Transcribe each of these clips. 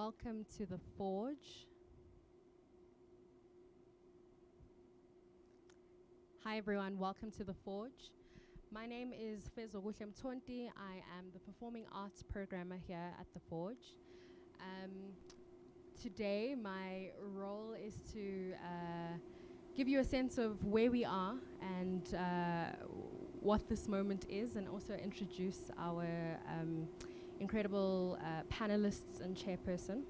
Welcome to the Forge. Hi everyone, welcome to the Forge. My name is Fezo Mtonti. I am the Performing Arts Programmer here at the Forge. Today my role is to give you a sense of where we are and what this moment is, and also introduce our incredible panelists and chairperson.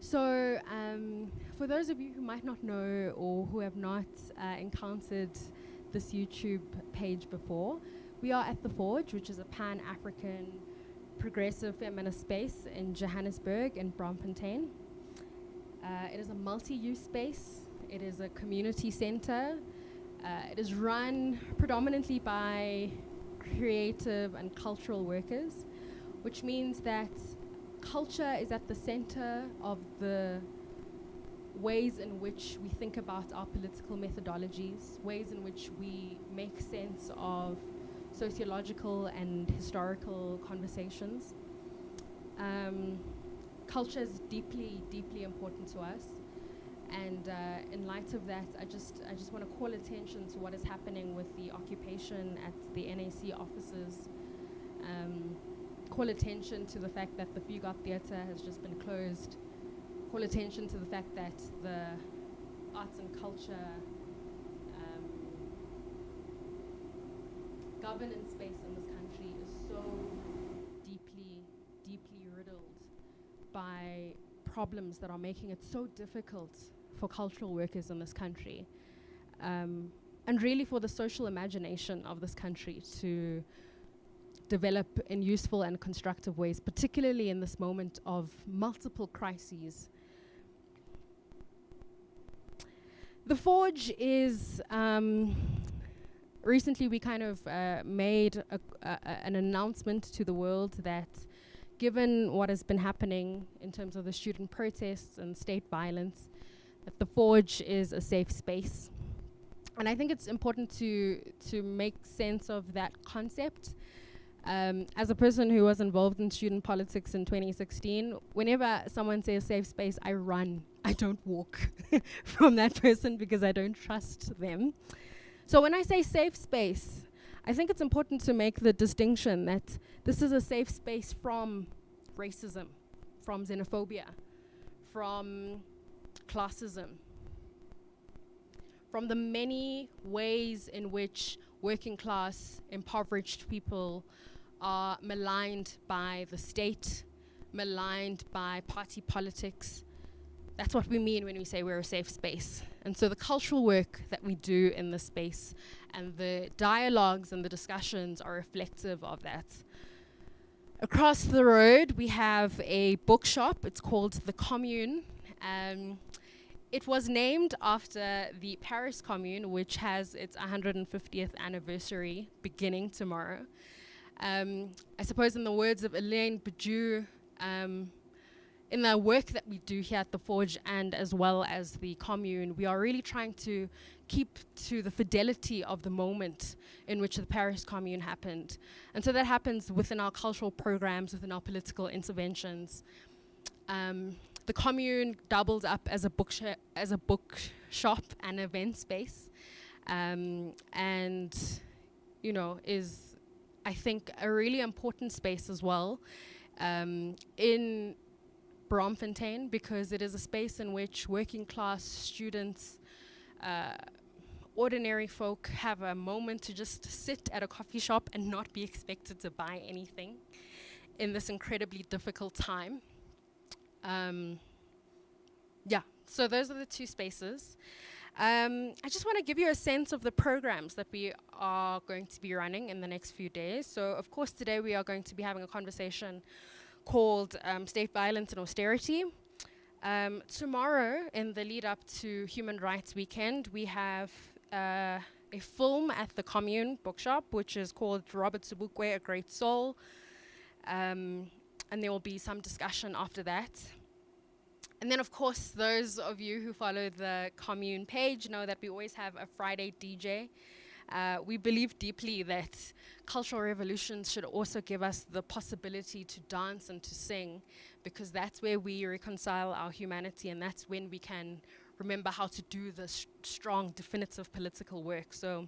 So for those of you who might not know or who have not encountered this YouTube page before, we are at The Forge, which is a pan-African progressive feminist space in Johannesburg and Braamfontein. It is a multi-use space. It is a community center. It is run predominantly by creative and cultural workers, which means that culture is at the center of the ways in which we think about our political methodologies, ways in which we make sense of sociological and historical conversations. Culture is deeply, deeply important to us. And in light of that, I just want to call attention to what is happening with the occupation at the NAC offices. Call attention to the fact that the Fugard Theatre has just been closed. Call attention to the fact that the arts and culture governance space in this country is so deeply, deeply riddled by problems that are making it so difficult for cultural workers in this country, and really for the social imagination of this country to develop in useful and constructive ways, particularly in this moment of multiple crises. The Forge is, recently we kind of made an announcement to the world that given what has been happening in terms of the student protests and state violence, that the Forge is a safe space. And I think it's important to make sense of that concept. As a person who was involved in student politics in 2016, whenever someone says safe space, I run. I don't walk from that person because I don't trust them. So when I say safe space, I think it's important to make the distinction that this is a safe space from racism, from xenophobia, from classism, from the many ways in which working class, impoverished people are maligned by the state, maligned by party politics. That's what we mean when we say we're a safe space. And so the cultural work that we do in this space and the dialogues and the discussions are reflective of that. Across the road, we have a bookshop. It's called The Commune. It was named after the Paris Commune, which has its 150th anniversary beginning tomorrow. I suppose in the words of Elaine Badiou, in the work that we do here at the Forge and as well as the Commune, we are really trying to keep to the fidelity of the moment in which the Paris Commune happened. And so that happens within our cultural programs, within our political interventions. The Commune doubles up as a bookshop and event space, and you know, is, I think, a really important space as well in Braamfontein, because it is a space in which working class students, ordinary folk, have a moment to just sit at a coffee shop and not be expected to buy anything in this incredibly difficult time. Yeah, so those are the two spaces. I just want to give you a sense of the programs that we are going to be running in the next few days. So, of course, today we are going to be having a conversation called State Violence and Austerity. Tomorrow, in the lead up to Human Rights Weekend, we have a film at the Commune Bookshop, which is called Robert Sobukwe, A Great Soul. And there will be some discussion after that. And then, of course, those of you who follow the Commune page know that we always have a Friday DJ We believe deeply that cultural revolutions should also give us the possibility to dance and to sing, because that's where we reconcile our humanity, and that's when we can remember how to do the strong, definitive political work. So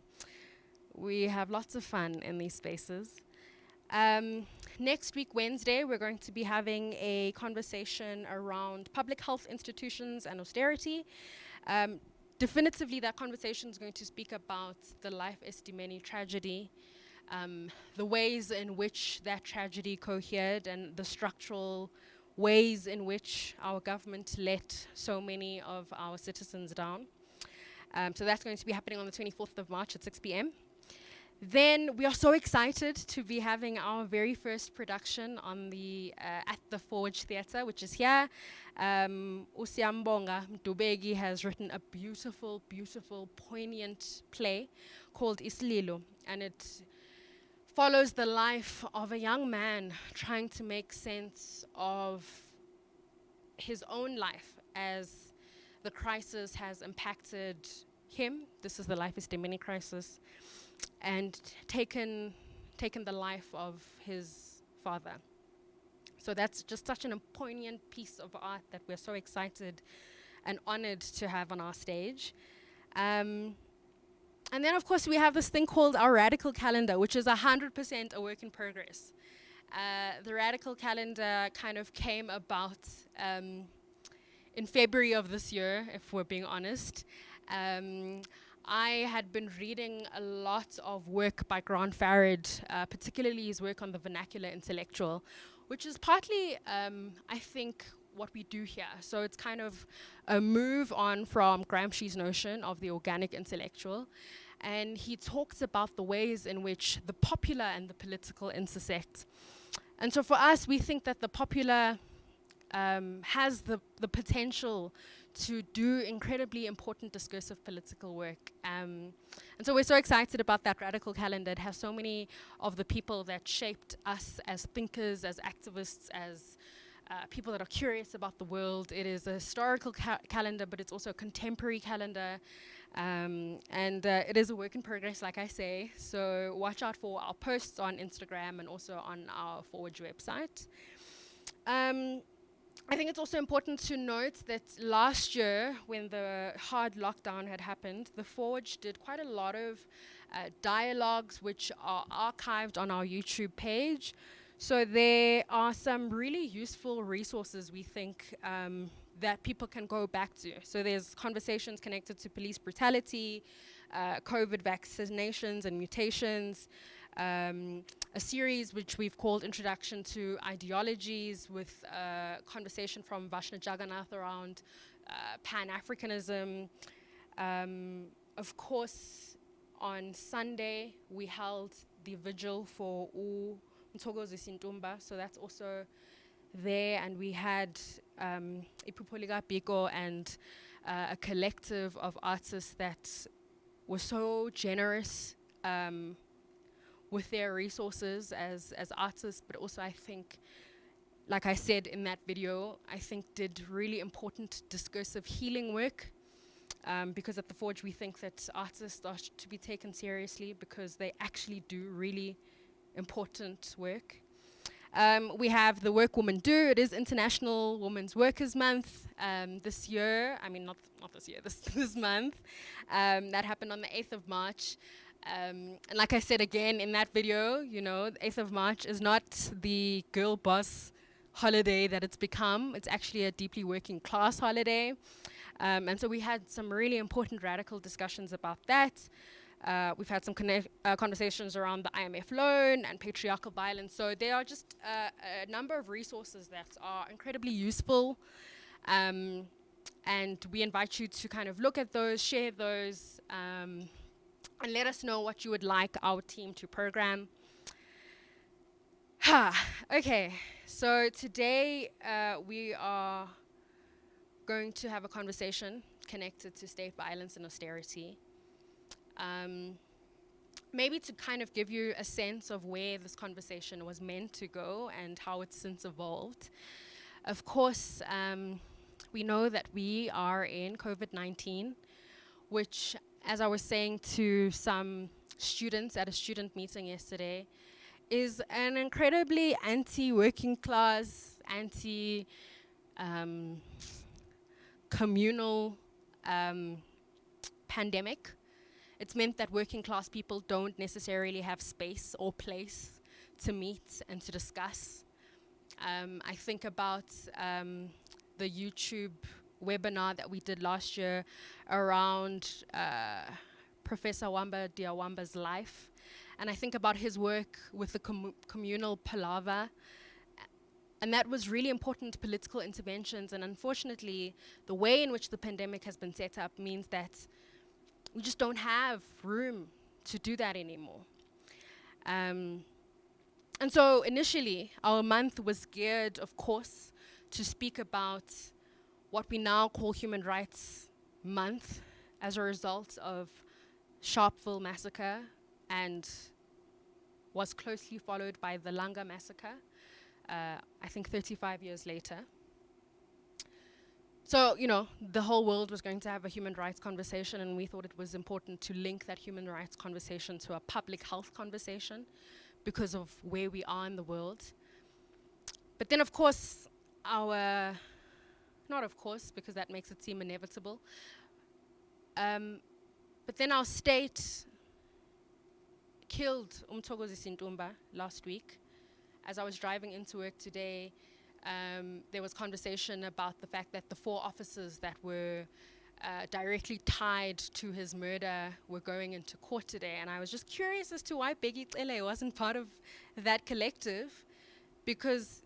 we have lots of fun in these spaces. Next week, Wednesday, we're going to be having a conversation around public health institutions and austerity. Definitively, that conversation is going to speak about the Life Estimeni tragedy, the ways in which that tragedy cohered, and the structural ways in which our government let so many of our citizens down. So that's going to be happening on the 24th of March at 6 p.m. Then we are so excited to be having our very first production on the at the Forge Theatre, which is here. Usiambonga Mdubegi has written a beautiful, beautiful, poignant play called Islilo, and it follows the life of a young man trying to make sense of his own life as the crisis has impacted him. This is the Life Estimeni crisis, and taken the life of his father. So that's just such an poignant piece of art that we're so excited and honored to have on our stage. And then, of course, we have this thing called our Radical Calendar, which is 100% a work in progress. The Radical Calendar kind of came about in February of this year, if we're being honest. I had been reading a lot of work by Grant Farrad, particularly his work on the vernacular intellectual, which is partly, I think, what we do here. So it's kind of a move on from Gramsci's notion of the organic intellectual. And he talks about the ways in which the popular and the political intersect. And so for us, we think that the popular has the potential to do incredibly important discursive political work. And so we're so excited about that Radical Calendar. It has so many of the people that shaped us as thinkers, as activists, as people that are curious about the world. It is a historical calendar, but it's also a contemporary calendar. And it is a work in progress, like I say. So watch out for our posts on Instagram and also on our Forge website. I think it's also important to note that last year, when the hard lockdown had happened, the Forge did quite a lot of dialogues which are archived on our YouTube page. So there are some really useful resources, we think, that people can go back to. So there's conversations connected to police brutality, COVID vaccinations and mutations, a series which we've called Introduction to Ideologies, with a conversation from Vashna Jagannath around Pan-Africanism. Of course, on Sunday, we held the vigil for Mthokozi Sintumba, so that's also there, and we had Ipupoliga Biko and a collective of artists that were so generous with their resources as artists, but also, I think, like I said in that video, I think did really important discursive healing work, because at the Forge we think that artists are to be taken seriously because they actually do really important work. We have the Work Women Do. It is International Women's Workers Month this year. I mean, not this year, this month. That happened on the 8th of March. And like I said again in that video, you know, the 8th of March is not the girl boss holiday that it's become. It's actually a deeply working class holiday. And so we had some really important radical discussions about that. We've had some conversations around the IMF loan and patriarchal violence. So there are just a number of resources that are incredibly useful. And we invite you to kind of look at those, share those, and let us know what you would like our team to program. Okay, so today we are going to have a conversation connected to state violence and austerity. Maybe to kind of give you a sense of where this conversation was meant to go and how it's since evolved. Of course, we know that we are in COVID-19, which, as I was saying to some students at a student meeting yesterday, is an incredibly anti-working class, anti-communal pandemic. It's meant that working class people don't necessarily have space or place to meet and to discuss. I think about the YouTube webinar that we did last year around Professor Wamba Diawamba's life. And I think about his work with the communal palaver. And that was really important political interventions. And unfortunately, the way in which the pandemic has been set up means that we just don't have room to do that anymore. And so initially, our month was geared, of course, to speak about what we now call Human Rights Month as a result of Sharpeville massacre, and was closely followed by the Langa massacre, I think 35 years later. So, you know, the whole world was going to have a human rights conversation, and we thought it was important to link that human rights conversation to a public health conversation because of where we are in the world. But then, of course, not of course, because that makes it seem inevitable, but then our state killed Umthokozi Sintumba last week. As I was driving into work today, there was conversation about the fact that the 4 officers that were directly tied to his murder were going into court today. And I was just curious as to why Bheki Cele wasn't part of that collective, because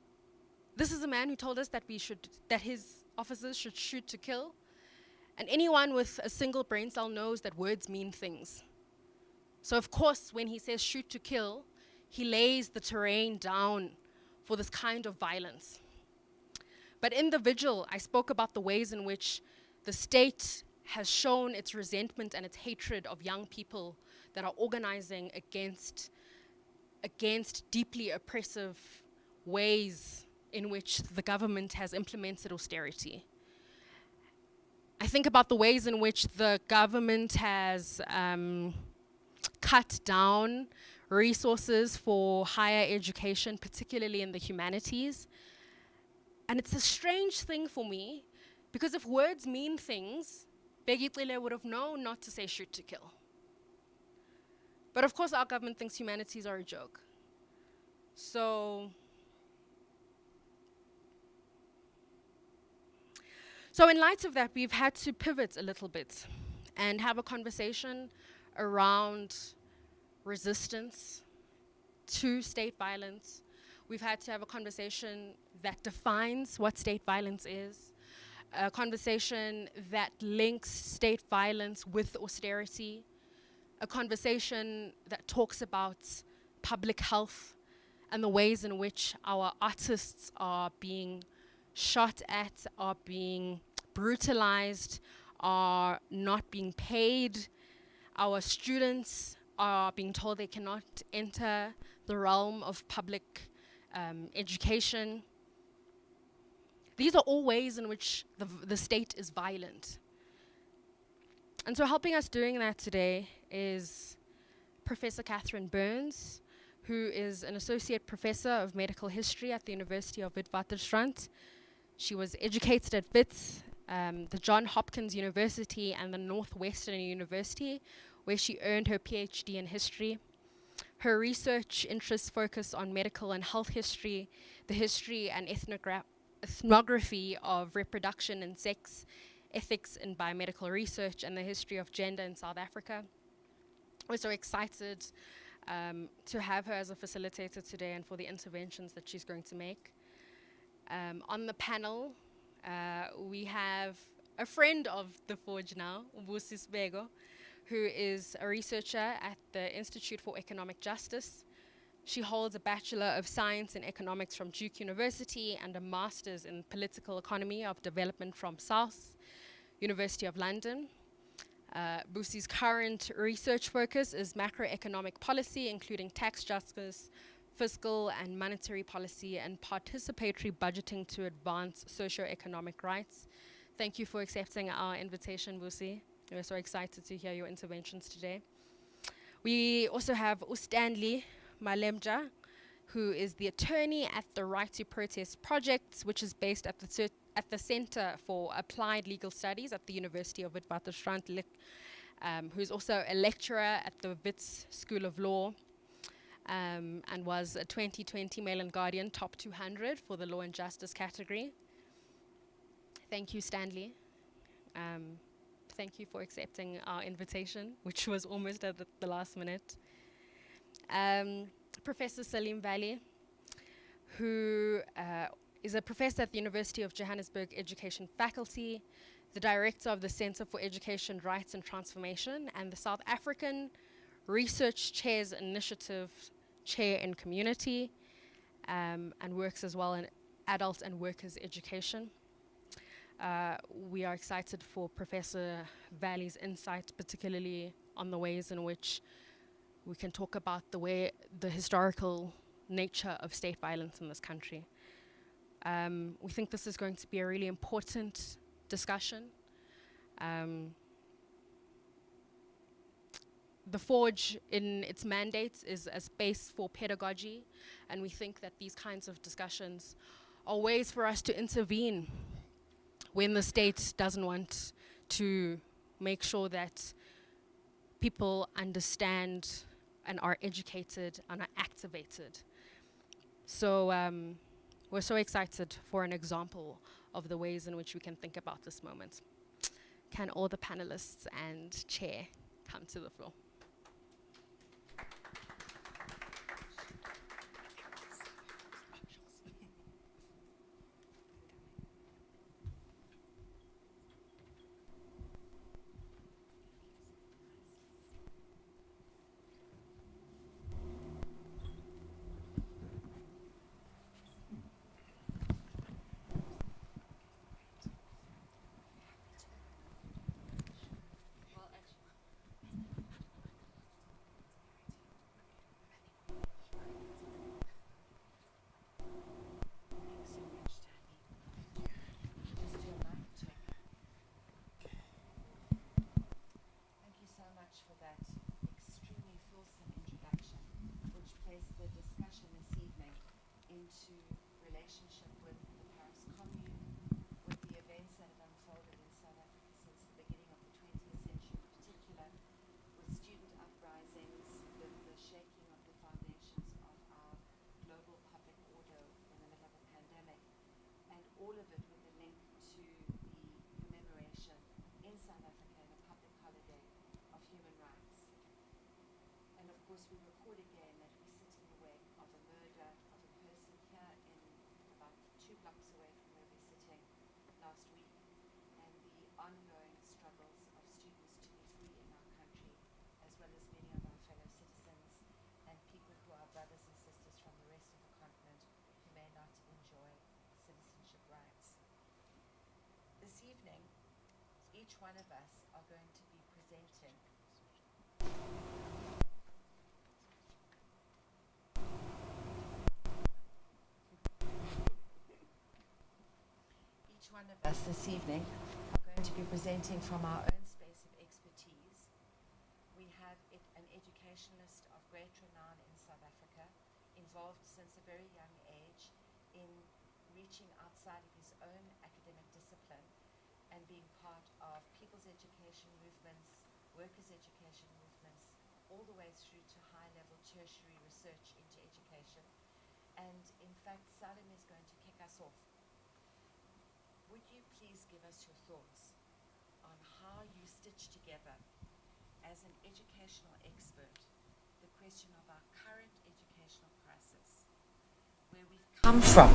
this is a man who told us that his officers should shoot to kill. And anyone with a single brain cell knows that words mean things. So of course, when he says shoot to kill, he lays the terrain down for this kind of violence. But in the vigil, I spoke about the ways in which the state has shown its resentment and its hatred of young people that are organizing against deeply oppressive ways in which the government has implemented austerity. I think about the ways in which the government has cut down resources for higher education, particularly in the humanities. And it's a strange thing for me, because if words mean things, Bheki Cele would have known not to say shoot to kill. But of course, our government thinks humanities are a joke. So in light of that, we've had to pivot a little bit and have a conversation around resistance to state violence. We've had to have a conversation that defines what state violence is, a conversation that links state violence with austerity, a conversation that talks about public health and the ways in which our artists are being shot at, are being brutalized, are not being paid. Our students are being told they cannot enter the realm of public education. These are all ways in which the state is violent. And so helping us doing that today is Professor Catherine Burns, who is an associate professor of medical history at the University of Witwatersrand. She was educated at Wits, the Johns Hopkins University, and the Northwestern University, where she earned her PhD in history. Her research interests focus on medical and health history, the history and ethnography of reproduction and sex, ethics in biomedical research, and the history of gender in South Africa. We're so excited to have her as a facilitator today and for the interventions that she's going to make. On the panel, we have a friend of the Forge now, Mbusi Sibego, who is a researcher at the Institute for Economic Justice. She holds a Bachelor of Science in Economics from Duke University and a Master's in Political Economy of Development from South University of London. Busi's current research focus is macroeconomic policy, including tax justice, fiscal and monetary policy, and participatory budgeting to advance socioeconomic rights. Thank you for accepting our invitation, Busi. We're so excited to hear your interventions today. We also have Ustanley Malemja, who is the attorney at the Right to Protest Project, which is based at the Center for Applied Legal Studies at the University of Witwatersrand, who's also a lecturer at the Wits School of Law, and was a 2020 Mail and Guardian Top 200 for the Law and Justice category. Thank you, Stanley. Thank you for accepting our invitation, which was almost at the last minute. Professor Salim Valley, who is a professor at the University of Johannesburg Education Faculty, the director of the Center for Education, Rights and Transformation, and the South African Research Chairs Initiative Chair in Community, and works as well in adult and workers' education. We are excited for Professor Valley's insight, particularly on the ways in which we can talk about the historical nature of state violence in this country. We think this is going to be a really important discussion. The Forge, in its mandates, is a space for pedagogy, and we think that these kinds of discussions are ways for us to intervene when the state doesn't want to make sure that people understand and are educated and are activated. So we're so excited for an example of the ways in which we can think about this moment. Can all the panelists and chair come to the floor? We record again that we sit in the wake of a murder of a person here in about 2 blocks away from where we're sitting last week, and the ongoing struggles of students to be free in our country, as well as many of our fellow citizens and people who are brothers and sisters from the rest of the continent who may not enjoy citizenship rights. This evening, each one of us are going to be presenting one of us this evening are going to be presenting from our own space of expertise. We have an educationalist of great renown in South Africa, involved since a very young age in reaching outside of his own academic discipline and being part of people's education movements, workers' education movements, all the way through to high-level tertiary research into education. And in fact, Salim is going to kick us off. Would you please give us your thoughts on how you stitch together, as an educational expert, the question of our current educational crisis, where we've come from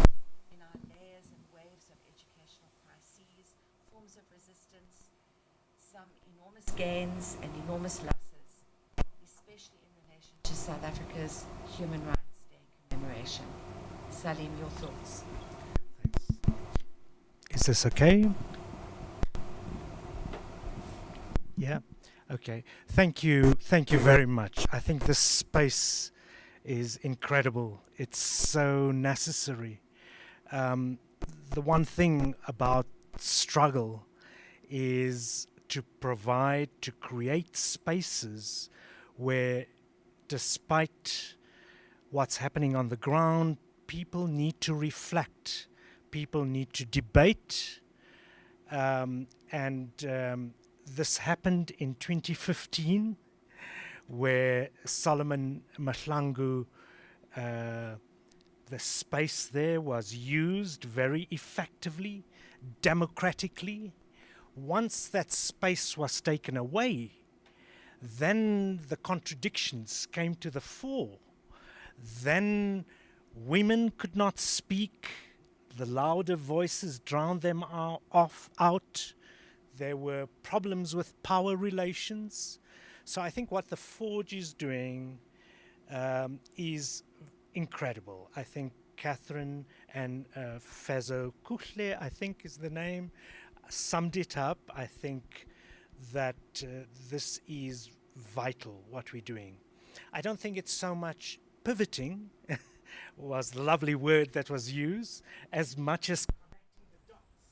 in our layers and waves of educational crises, forms of resistance, some enormous gains and enormous losses, especially in relation to South Africa's Human Rights Day commemoration. Salim, your thoughts. Is this okay? Yeah. Okay. Thank you. Thank you very much. I think this space is incredible. It's so necessary. The one thing about struggle is to provide, to create spaces where despite what's happening on the ground, people need to reflect, people need to debate, and this happened in 2015, where Solomon Mahlangu, the space there was used very effectively, democratically. Once that space was taken away, then the contradictions came to the fore. Then women could not speak. The louder voices drowned them out. There were problems with power relations. So I think what the Forge is doing is incredible. I think Catherine and Fezo Kuhle, I think is the name, summed it up. I think that this is vital, what we're doing. I don't think it's so much pivoting, was the lovely word that was used, as much as connecting the dots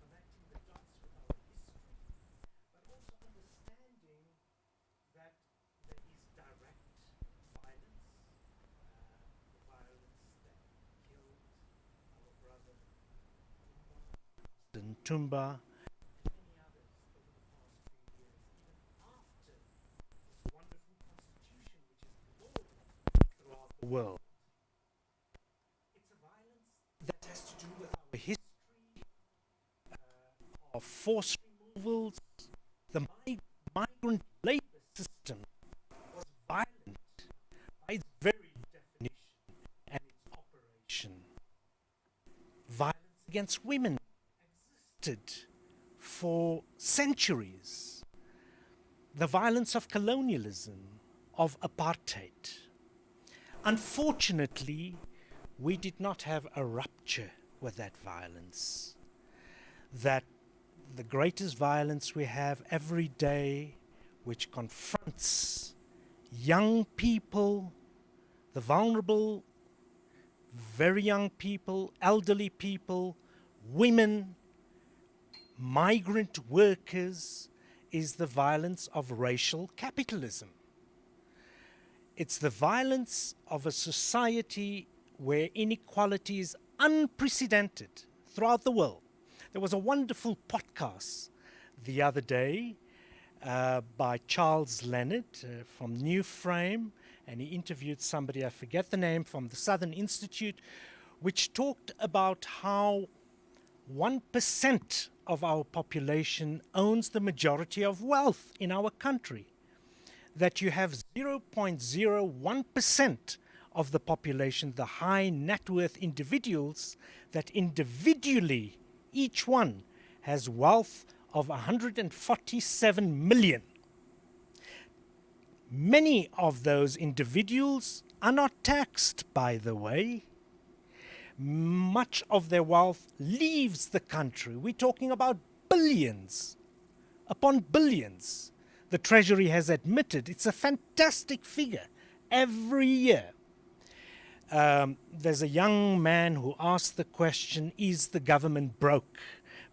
with our history, but also understanding that there is direct violence, the violence that killed our brother Tumba, and many others over the past few years, even after this wonderful constitution which is law throughout the world. It's a violence that has to do with our history, of forced removals. The migrant labor system was violent by its very definition and its operation. Violence against women existed for centuries. The violence of colonialism, of apartheid. Unfortunately, we did not have a rupture with that violence. That the greatest violence we have every day, which confronts young people, the vulnerable, very young people, elderly people, women, migrant workers, is the violence of racial capitalism. It's the violence of a society where inequality is unprecedented throughout the world. There was a wonderful podcast the other day by Charles Leonard from New Frame, and he interviewed somebody, I forget the name, from the Southern Institute, which talked about how 1% of our population owns the majority of wealth in our country. That you have 0.01% of the population, the high net worth individuals, that individually each one has wealth of 147 million. Many of those individuals are not taxed, by the way. Much of their wealth leaves the country. We're talking about billions upon billions. The Treasury has admitted it's a fantastic figure every year. There's a young man who asked the question, is the government broke?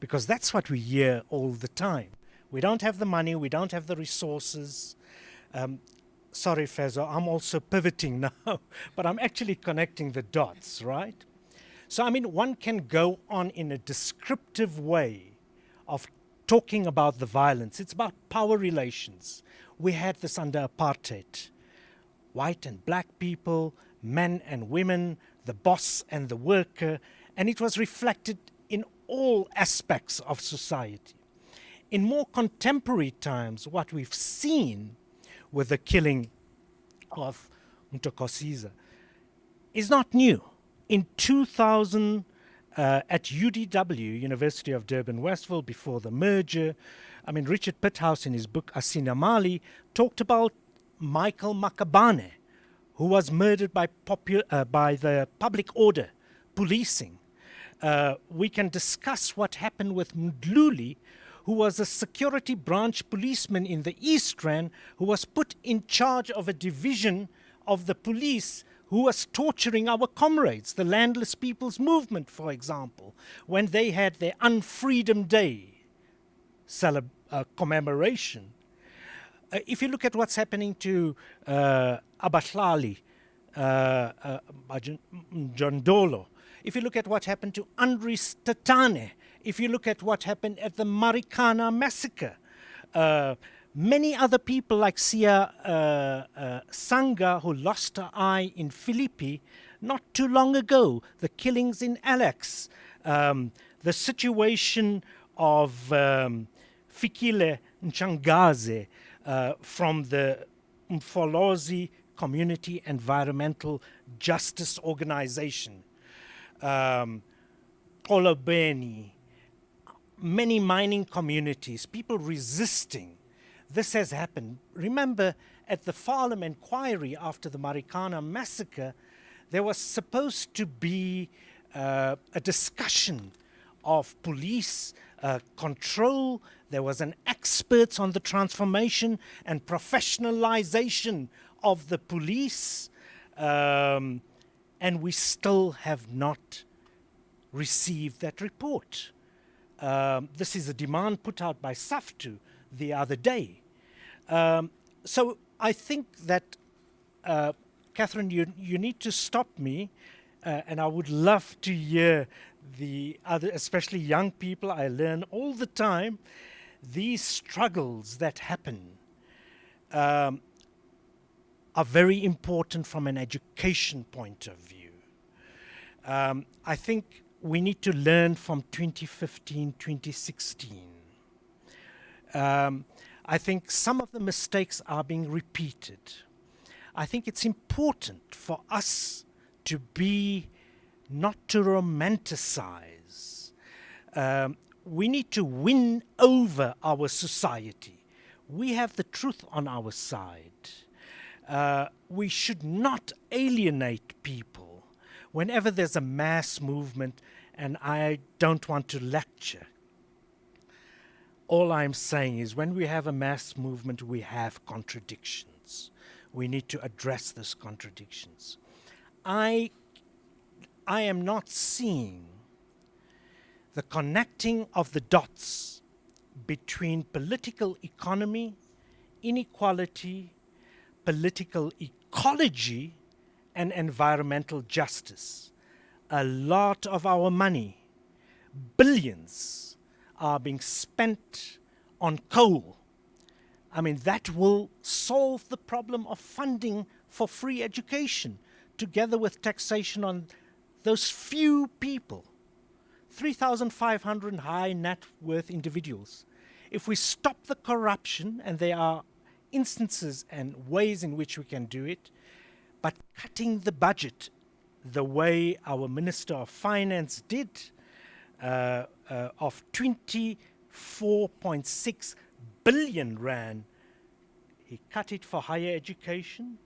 Because that's what we hear all the time. We don't have the money, we don't have the resources. Sorry, Fezo, I'm also pivoting now, but I'm actually connecting the dots, right? So, I mean, one can go on in a descriptive way of talking about the violence. It's about power relations. We had this under apartheid. White and black people, men and women, the boss and the worker, and it was reflected in all aspects of society. In more contemporary times, what we've seen with the killing of Mtokosiza is not new. In 2000, at UDW, University of Durban Westville, before the merger, I mean, Richard Pitthouse in his book Asina Mali talked about Michael Makabane, who was murdered by the public order, policing. We can discuss what happened with Mdluli, who was a security branch policeman in the East Rand, who was put in charge of a division of the police who was torturing our comrades, the Landless People's Movement, for example, when they had their Unfreedom Day commemoration. if you look at what's happening to Abahlali, Jondolo, if you look at what happened to Andries Tatane, if you look at what happened at the Marikana massacre, many other people like Sia Sanga, who lost her eye in Philippi not too long ago, the killings in Alex, the situation of Fikile Nchangaze from the Mfolozi Community Environmental Justice Organization, Kolobeni, many mining communities, people resisting. This has happened. Remember, at the Farnham inquiry after the Marikana massacre, there was supposed to be a discussion of police control. There was an expert on the transformation and professionalization of the police, and we still have not received that report. This is a demand put out by SAFTU the other day. So I think that, Catherine, you need to stop me, and I would love to hear the other, especially young people. I learn all the time these struggles that happen are very important from an education point of view. I think we need to learn from 2015, 2016. I think some of the mistakes are being repeated. I think it's important for us to be, not to romanticize. We need to win over our society. We have the truth on our side. We should not alienate people whenever there's a mass movement, and I don't want to lecture. All I'm saying is when we have a mass movement, we have contradictions. We need to address those contradictions. I am not seeing the connecting of the dots between political economy, inequality, political ecology, and environmental justice. A lot of our money, billions, are being spent on coal. I mean, that will solve the problem of funding for free education, together with taxation on those few people, 3,500 high net worth individuals. If we stop the corruption, and there are instances and ways in which we can do it, but cutting the budget the way our Minister of Finance did, of 24.6 billion rand, he cut it for higher education,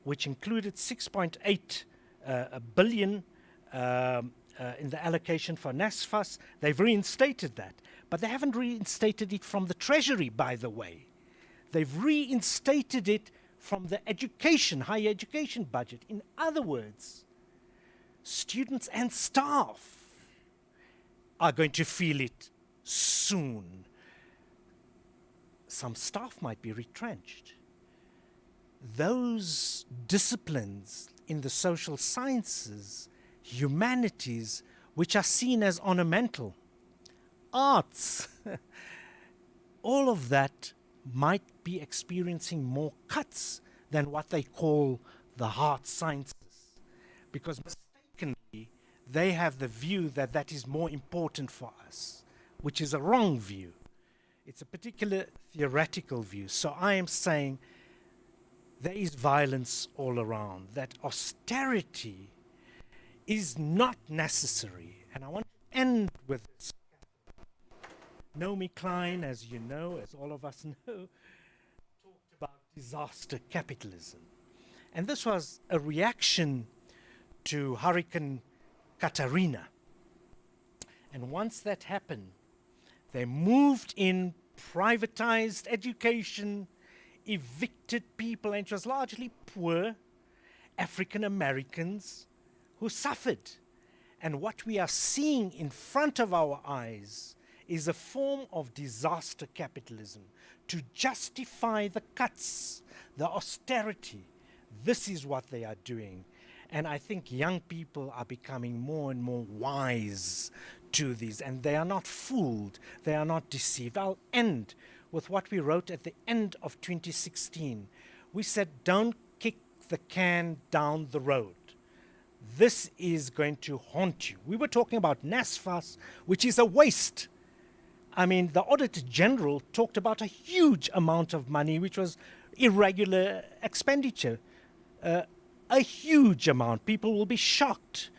which included 6.8 billion in the allocation for NSFAS. They've reinstated that, but they haven't reinstated it from the Treasury, by the way. They've reinstated it from the education, higher education budget. In other words, students and staff are going to feel it soon. Some staff might be retrenched. Those disciplines in the social sciences, humanities, which are seen as ornamental, arts, all of that might be experiencing more cuts than what they call the hard sciences, because mistakenly they have the view that that is more important for us, which is a wrong view. It's a particular theoretical view. So I am saying there is violence all around, that austerity is not necessary. And I want to end with this. Naomi Klein, as you know, as all of us know, talked about disaster capitalism. And this was a reaction to Hurricane Katarina. And once that happened, they moved in, privatized education, evicted people, and it was largely poor African Americans who suffered. And what we are seeing in front of our eyes is a form of disaster capitalism to justify the cuts, the austerity. This is what they are doing. And I think young people are becoming more and more wise to these, and they are not fooled, they are not deceived. I'll end with what we wrote at the end of 2016. We said, don't kick the can down the road. This is going to haunt you. We were talking about NASFAS, which is a waste. I mean, the Auditor General talked about a huge amount of money, which was irregular expenditure. A huge amount. People will be shocked.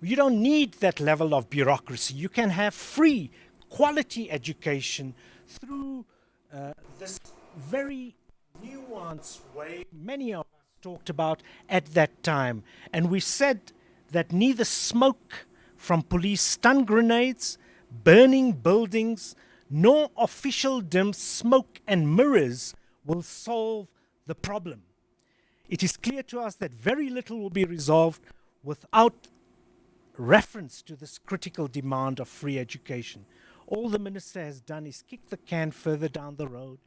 You don't need that level of bureaucracy. You can have free, quality education through this very nuanced way many of us talked about at that time. And we said that neither smoke from police stun grenades, burning buildings, nor officialdom smoke and mirrors will solve the problem. It is clear to us that very little will be resolved without reference to this critical demand of free education. All the minister has done is kick the can further down the road,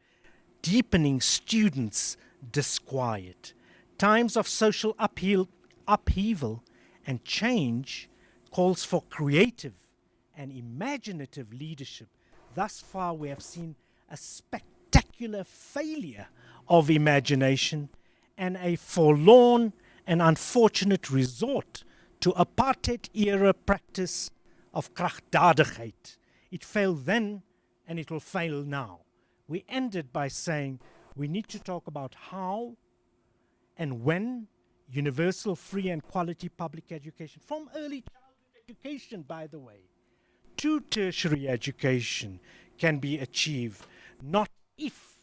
deepening students' disquiet. Times of social upheaval and change calls for creative and imaginative leadership. Thus far, we have seen a spectacular failure of imagination and a forlorn and unfortunate resort to apartheid-era practice of krachtdadigheid. It failed then, and it will fail now. We ended by saying we need to talk about how and when universal, free and quality public education, from early childhood education, by the way, to tertiary education can be achieved, not if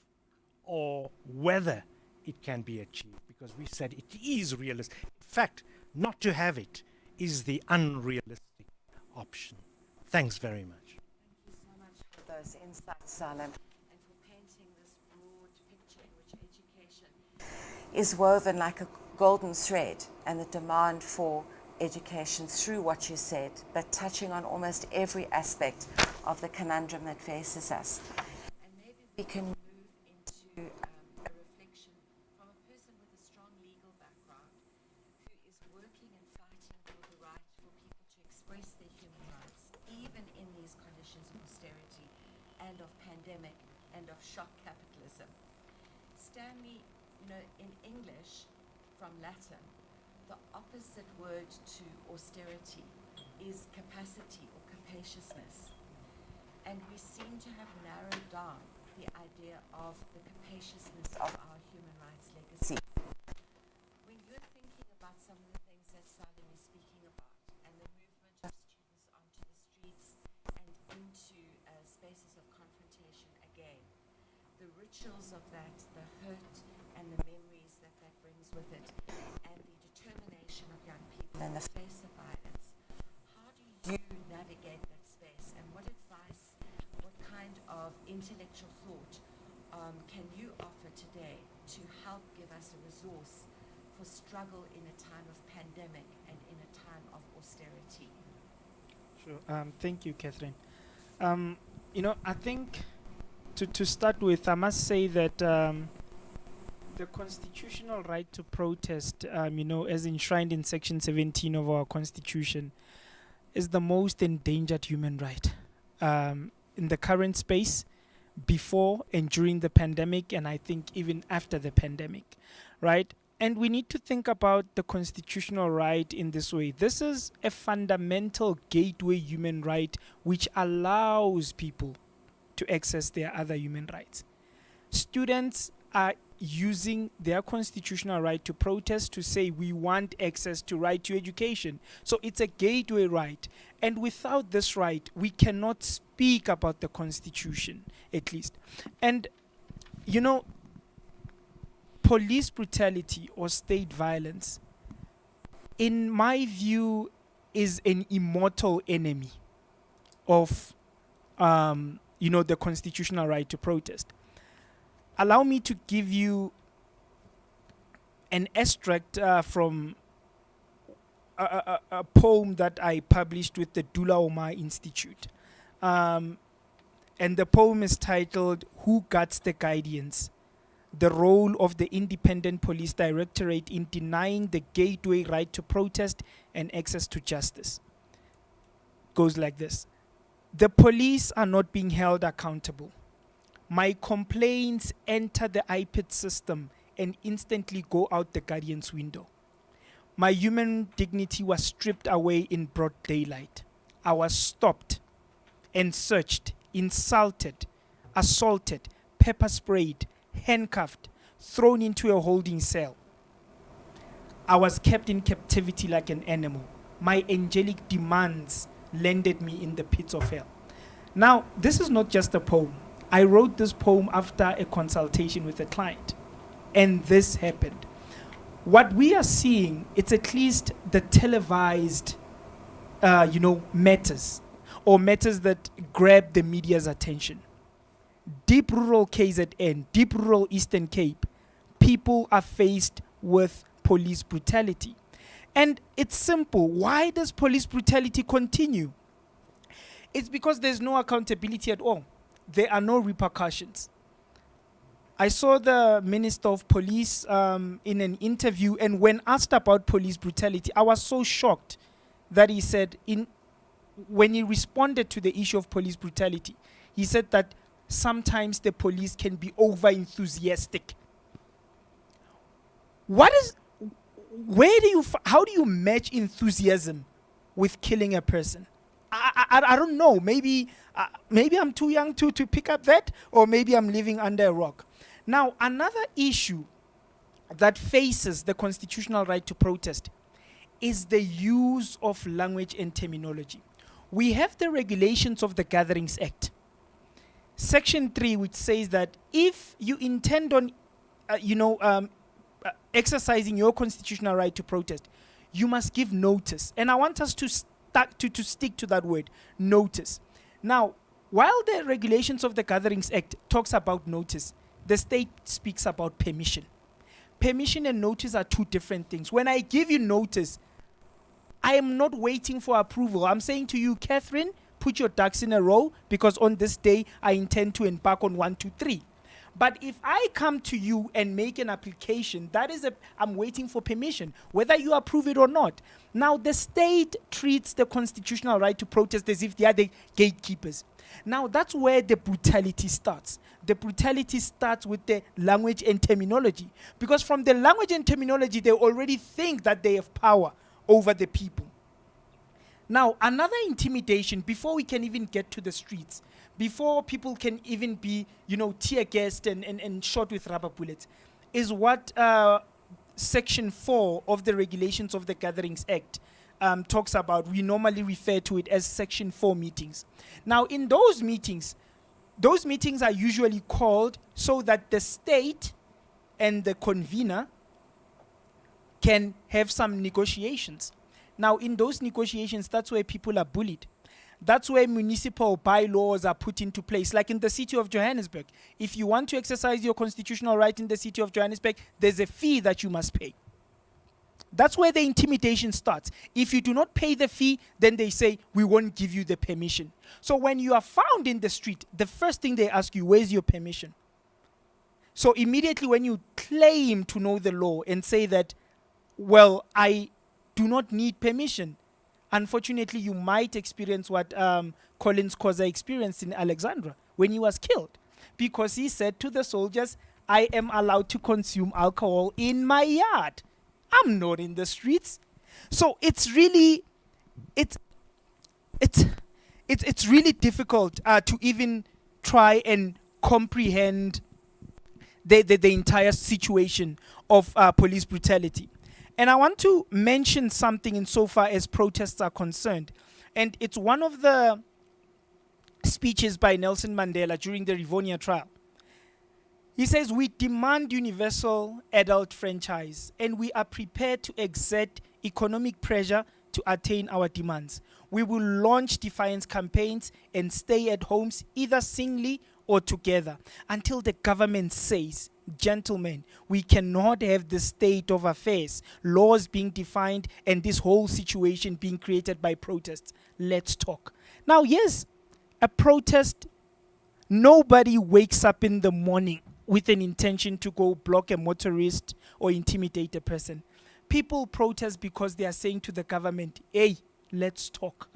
or whether it can be achieved, because we said it is realistic. In fact, not to have it is the unrealistic option. Thanks very much. Thank you so much for those insights, Salim, and for painting this broad picture in which education is woven like a golden thread, and the demand for education through what you said, but touching on almost every aspect of the conundrum that faces us. And maybe we can move into a reflection from a person with a strong legal background who is working and fighting for the right for people to express their human rights, even in these conditions of austerity and of pandemic and of shock capitalism. Stanley, in English, from Latin, the opposite word to austerity is capacity or capaciousness. And we seem to have narrowed down the idea of the capaciousness of our human rights legacy. When you're thinking about some of the things that Salim is speaking about, and the movement of students onto the streets and into spaces of confrontation again, the rituals of that, the hurt and the memories that that brings with it, and the determination of young people in the face of violence, how do you navigate that space, and what advice, what kind of intellectual thought can you offer today to help give us a resource for struggle in a time of pandemic and in a time of austerity? Sure. Thank you, Catherine. I think to start with, I must say that the constitutional right to protest, as enshrined in Section 17 of our Constitution, is the most endangered human right in the current space, before and during the pandemic, and I think even after the pandemic, right? And we need to think about the constitutional right in this way. This is a fundamental gateway human right which allows people to access their other human rights. Students are using their constitutional right to protest to say we want access to right to education. So it's a gateway right. And without this right, we cannot speak about the Constitution, at least. And, police brutality or state violence, in my view, is an immortal enemy of, the constitutional right to protest. Allow me to give you an extract from a poem that I published with the Dula Omar Institute. And the poem is titled Who Guards the Guardians? The Role of the Independent Police Directorate in Denying the Gateway Right to Protest and Access to Justice. Goes like this. The police are not being held accountable. My complaints enter the iPad system and instantly go out the guardian's window. My human dignity was stripped away in broad daylight. I was stopped and searched, insulted, assaulted, pepper sprayed, handcuffed, thrown into a holding cell. I was kept in captivity like an animal. My angelic demands landed me in the pits of hell. Now, this is not just a poem. I wrote this poem after a consultation with a client, and this happened. What we are seeing, it's at least the televised, matters, or matters that grab the media's attention. Deep rural KZN, deep rural Eastern Cape, people are faced with police brutality. And it's simple. Why does police brutality continue? It's because there's no accountability at all. There are no repercussions. I saw the Minister of Police in an interview, and when asked about police brutality, I was so shocked that he said, when he responded to the issue of police brutality, he said that sometimes the police can be over-enthusiastic. How do you match enthusiasm with killing a person? I don't know. Maybe I'm too young to pick up that, or maybe I'm living under a rock. Now, another issue that faces the constitutional right to protest is the use of language and terminology. We have the regulations of the Gatherings Act. Section 3, which says that if you intend on, exercising your constitutional right to protest, you must give notice. And I want us to stick to that word, notice. Now, while the regulations of the Gatherings Act talks about notice, the state speaks about permission. Permission and notice are two different things. When I give you notice, I am not waiting for approval. I'm saying to you, Catherine, put your ducks in a row, because on this day I intend to embark on 1, 2, 3. But if I come to you and make an application, I'm waiting for permission, whether you approve it or not. Now, the state treats the constitutional right to protest as if they are the gatekeepers. Now, that's where the brutality starts. The brutality starts with the language and terminology. Because from the language and terminology, they already think that they have power over the people. Now, another intimidation, before we can even get to the streets, before people can even be, tear gassed and shot with rubber bullets, is what Section 4 of the regulations of the Gatherings Act talks about. We normally refer to it as Section 4 meetings. Now, in those meetings are usually called so that the state and the convener can have some negotiations. Now, in those negotiations, that's where people are bullied. That's where municipal bylaws are put into place. Like in the city of Johannesburg, if you want to exercise your constitutional right in the city of Johannesburg, there's a fee that you must pay. That's where the intimidation starts. If you do not pay the fee, then they say, we won't give you the permission. So when you are found in the street, the first thing they ask you, where's your permission? So immediately when you claim to know the law and say that, well, I do not need permission, unfortunately, you might experience what Collins Khoza experienced in Alexandra when he was killed, because he said to the soldiers, I am allowed to consume alcohol in my yard. I'm not in the streets. So it's really difficult to even try and comprehend the entire situation of police brutality. And I want to mention something insofar as protests are concerned. And it's one of the speeches by Nelson Mandela during the Rivonia trial. He says, we demand universal adult franchise, and we are prepared to exert economic pressure to attain our demands. We will launch defiance campaigns and stay at homes either singly or together until the government says, gentlemen, we cannot have this state of affairs, laws being defined, and this whole situation being created by protests. Let's talk. Now, yes, a protest Nobody wakes up in the morning with an intention to go block a motorist or intimidate a person. People protest because they are saying to the government, hey, let's talk.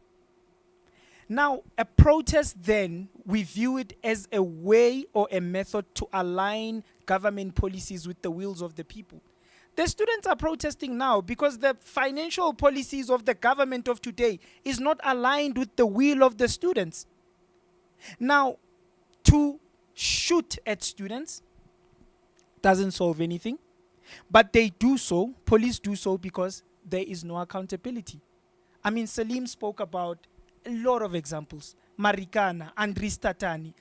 Now, a protest then, we view it as a way or a method to align government policies with the wills of the people. The students are protesting now because the financial policies of the government of today is not aligned with the will of the students. Now, to shoot at students doesn't solve anything, but they do so, police do so, because there is no accountability. I mean, Salim spoke about a lot of examples. Marikana, Andris Tatani.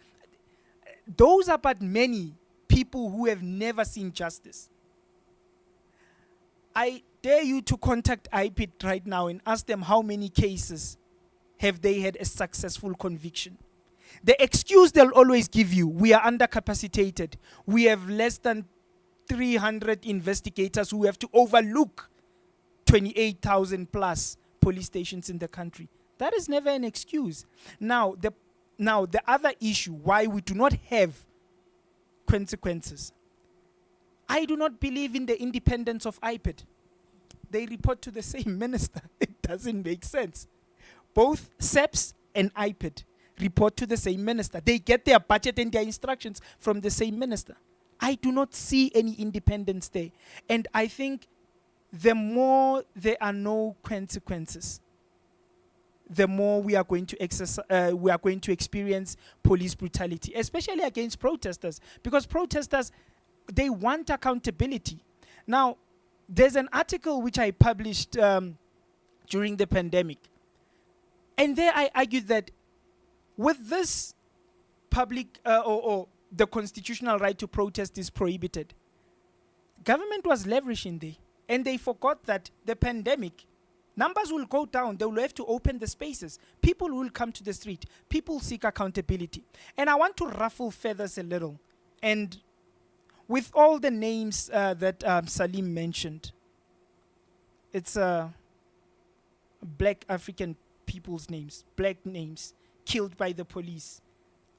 Those are but many people who have never seen justice. I dare you to contact IPID right now and ask them how many cases have they had a successful conviction. The excuse they'll always give you, we are undercapacitated. We have less than 300 investigators who have to overlook 28,000 plus police stations in the country. That is never an excuse. Now, the other issue why we do not have consequences. I do not believe in the independence of IPID. They report to the same minister. It doesn't make sense. Both SEPS and IPID report to the same minister. They get their budget and their instructions from the same minister. I do not see any independence there. And I think the more there are no consequences, the more we are going to experience police brutality, especially against protesters, because protesters, they want accountability. Now, there's an article which I published during the pandemic, and there I argued that with this public or the constitutional right to protest is prohibited, government was leveraging there, and they forgot that the pandemic, numbers will go down. They will have to open the spaces. People will come to the street. People seek accountability. And I want to ruffle feathers a little. And with all the names that Salim mentioned, it's black African people's names, black names, killed by the police,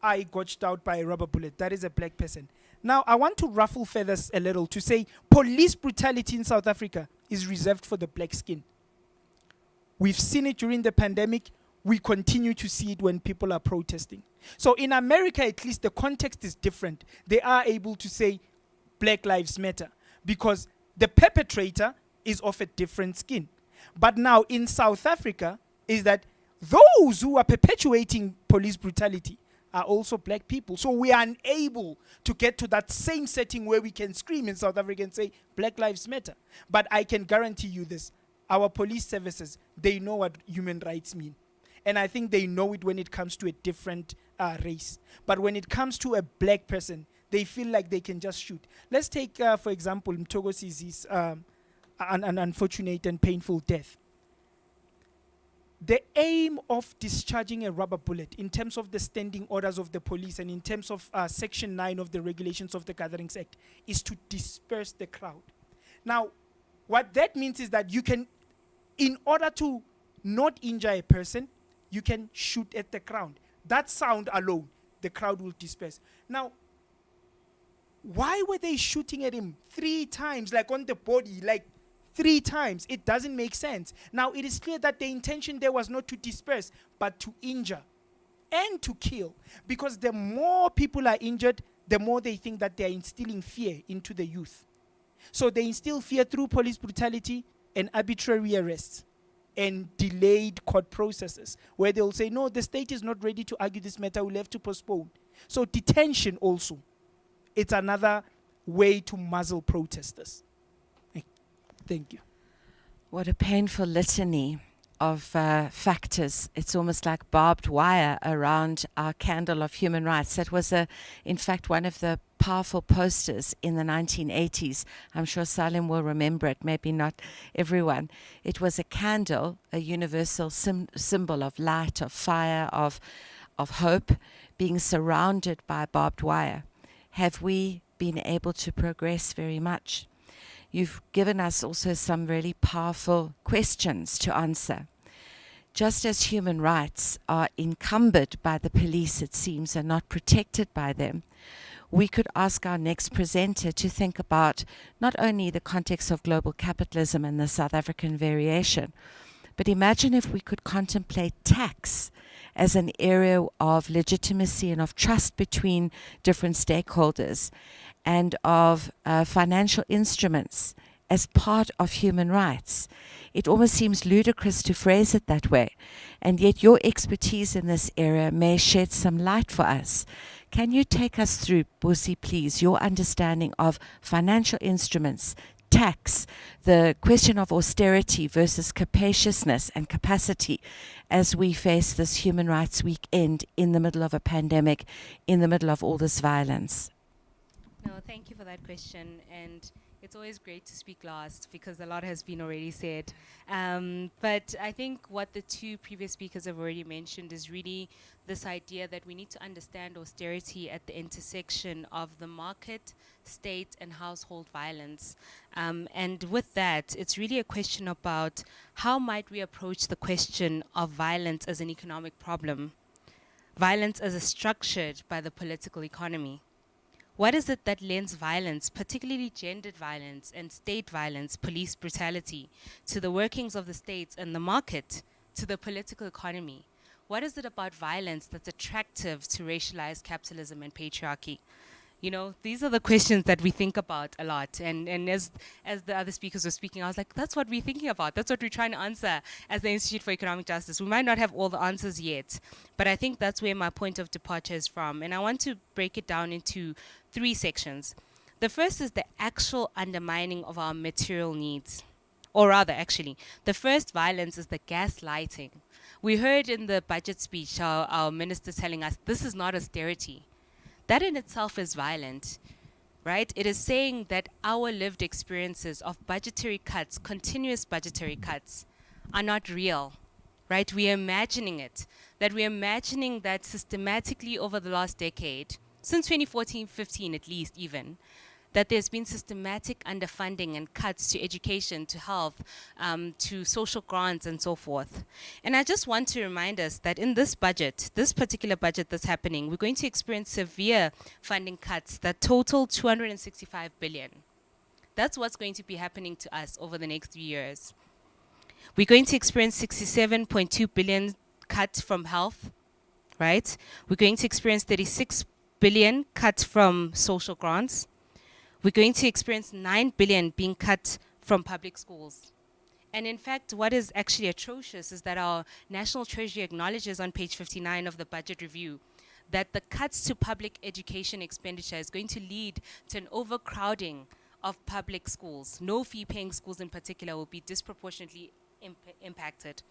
eye gouged out by a rubber bullet. That is a black person. Now, I want to ruffle feathers a little to say police brutality in South Africa is reserved for the black skin. We've seen it during the pandemic. We continue to see it when people are protesting. So in America, at least, the context is different. They are able to say Black Lives Matter because the perpetrator is of a different skin. But now in South Africa, is that those who are perpetuating police brutality are also black people. So we are unable to get to that same setting where we can scream in South Africa and say Black Lives Matter. But I can guarantee you this. Our police services, they know what human rights mean. And I think they know it when it comes to a different race. But when it comes to a black person, they feel like they can just shoot. Let's take, for example, Mtogo Sizi's an unfortunate and painful death. The aim of discharging a rubber bullet in terms of the standing orders of the police and in terms of Section 9 of the Regulations of the Gatherings Act is to disperse the crowd. Now, what that means is that you can, in order to not injure a person, you can shoot at the crowd. That sound alone, the crowd will disperse. Now, why were they shooting at him 3 times, like on the body, like 3 times? It doesn't make sense. Now, it is clear that the intention there was not to disperse, but to injure and to kill. Because the more people are injured, the more they think that they are instilling fear into the youth. So they instill fear through police brutality and arbitrary arrests and delayed court processes, where they'll say, no, the state is not ready to argue this matter, we'll have to postpone. So detention also, it's another way to muzzle protesters. Thank you. What a painful litany of factors. It's almost like barbed wire around our candle of human rights. That was, in fact, one of the powerful posters in the 1980s. I'm sure Salim will remember it, maybe not everyone. It was a candle, a universal symbol of light, of fire, of hope, being surrounded by barbed wire. Have we been able to progress very much? You've given us also some really powerful questions to answer. just as human rights are encumbered by the police, it seems, and not protected by them, we could ask our next presenter to think about not only the context of global capitalism and the South African variation, but imagine if we could contemplate tax as an area of legitimacy and of trust between different stakeholders, and of financial instruments as part of human rights. It almost seems ludicrous to phrase it that way, and yet your expertise in this area may shed some light for us. Can you take us through, Busi, please, your understanding of financial instruments, tax, the question of austerity versus capaciousness and capacity as we face this Human Rights Weekend in the middle of a pandemic, in the middle of all this violence? No, thank you for that question. And it's always great to speak last because a lot has been already said. But I think what the two previous speakers have already mentioned is really this idea that we need to understand austerity at the intersection of the market, state, and household violence. And with that, it's really a question about how might we approach the question of violence as an economic problem, violence as structured by the political economy. What is it that lends violence, particularly gendered violence and state violence, police brutality, to the workings of the states and the market, to the political economy? What is it about violence that's attractive to racialized capitalism and patriarchy? You know, these are the questions that we think about a lot. And as the other speakers were speaking, I was like, that's what we're thinking about. That's what we're trying to answer as the Institute for Economic Justice. We might not have all the answers yet, but I think that's where my point of departure is from. And I want to break it down into 3 sections. The first is the actual undermining of our material needs. Or rather, actually, the first violence is the gaslighting. We heard in the budget speech our minister telling us this is not austerity. That in itself is violent, right? It is saying that our lived experiences of budgetary cuts, continuous budgetary cuts, are not real, right? We are imagining it, that we are imagining that systematically over the last decade, since 2014-15 at least even, that there's been systematic underfunding and cuts to education, to health, to social grants and so forth. And I just want to remind us that in this budget, this particular budget that's happening, we're going to experience severe funding cuts that total 265 billion. That's what's going to be happening to us over the next 3 years. We're going to experience 67.2 billion cut from health, right? We're going to experience 36 billion cut from social grants. We're going to experience 9 billion being cut from public schools. And in fact, what is actually atrocious is that our National Treasury acknowledges on page 59 of the budget review that the cuts to public education expenditure is going to lead to an overcrowding of public schools. No fee-paying schools in particular will be disproportionately impacted.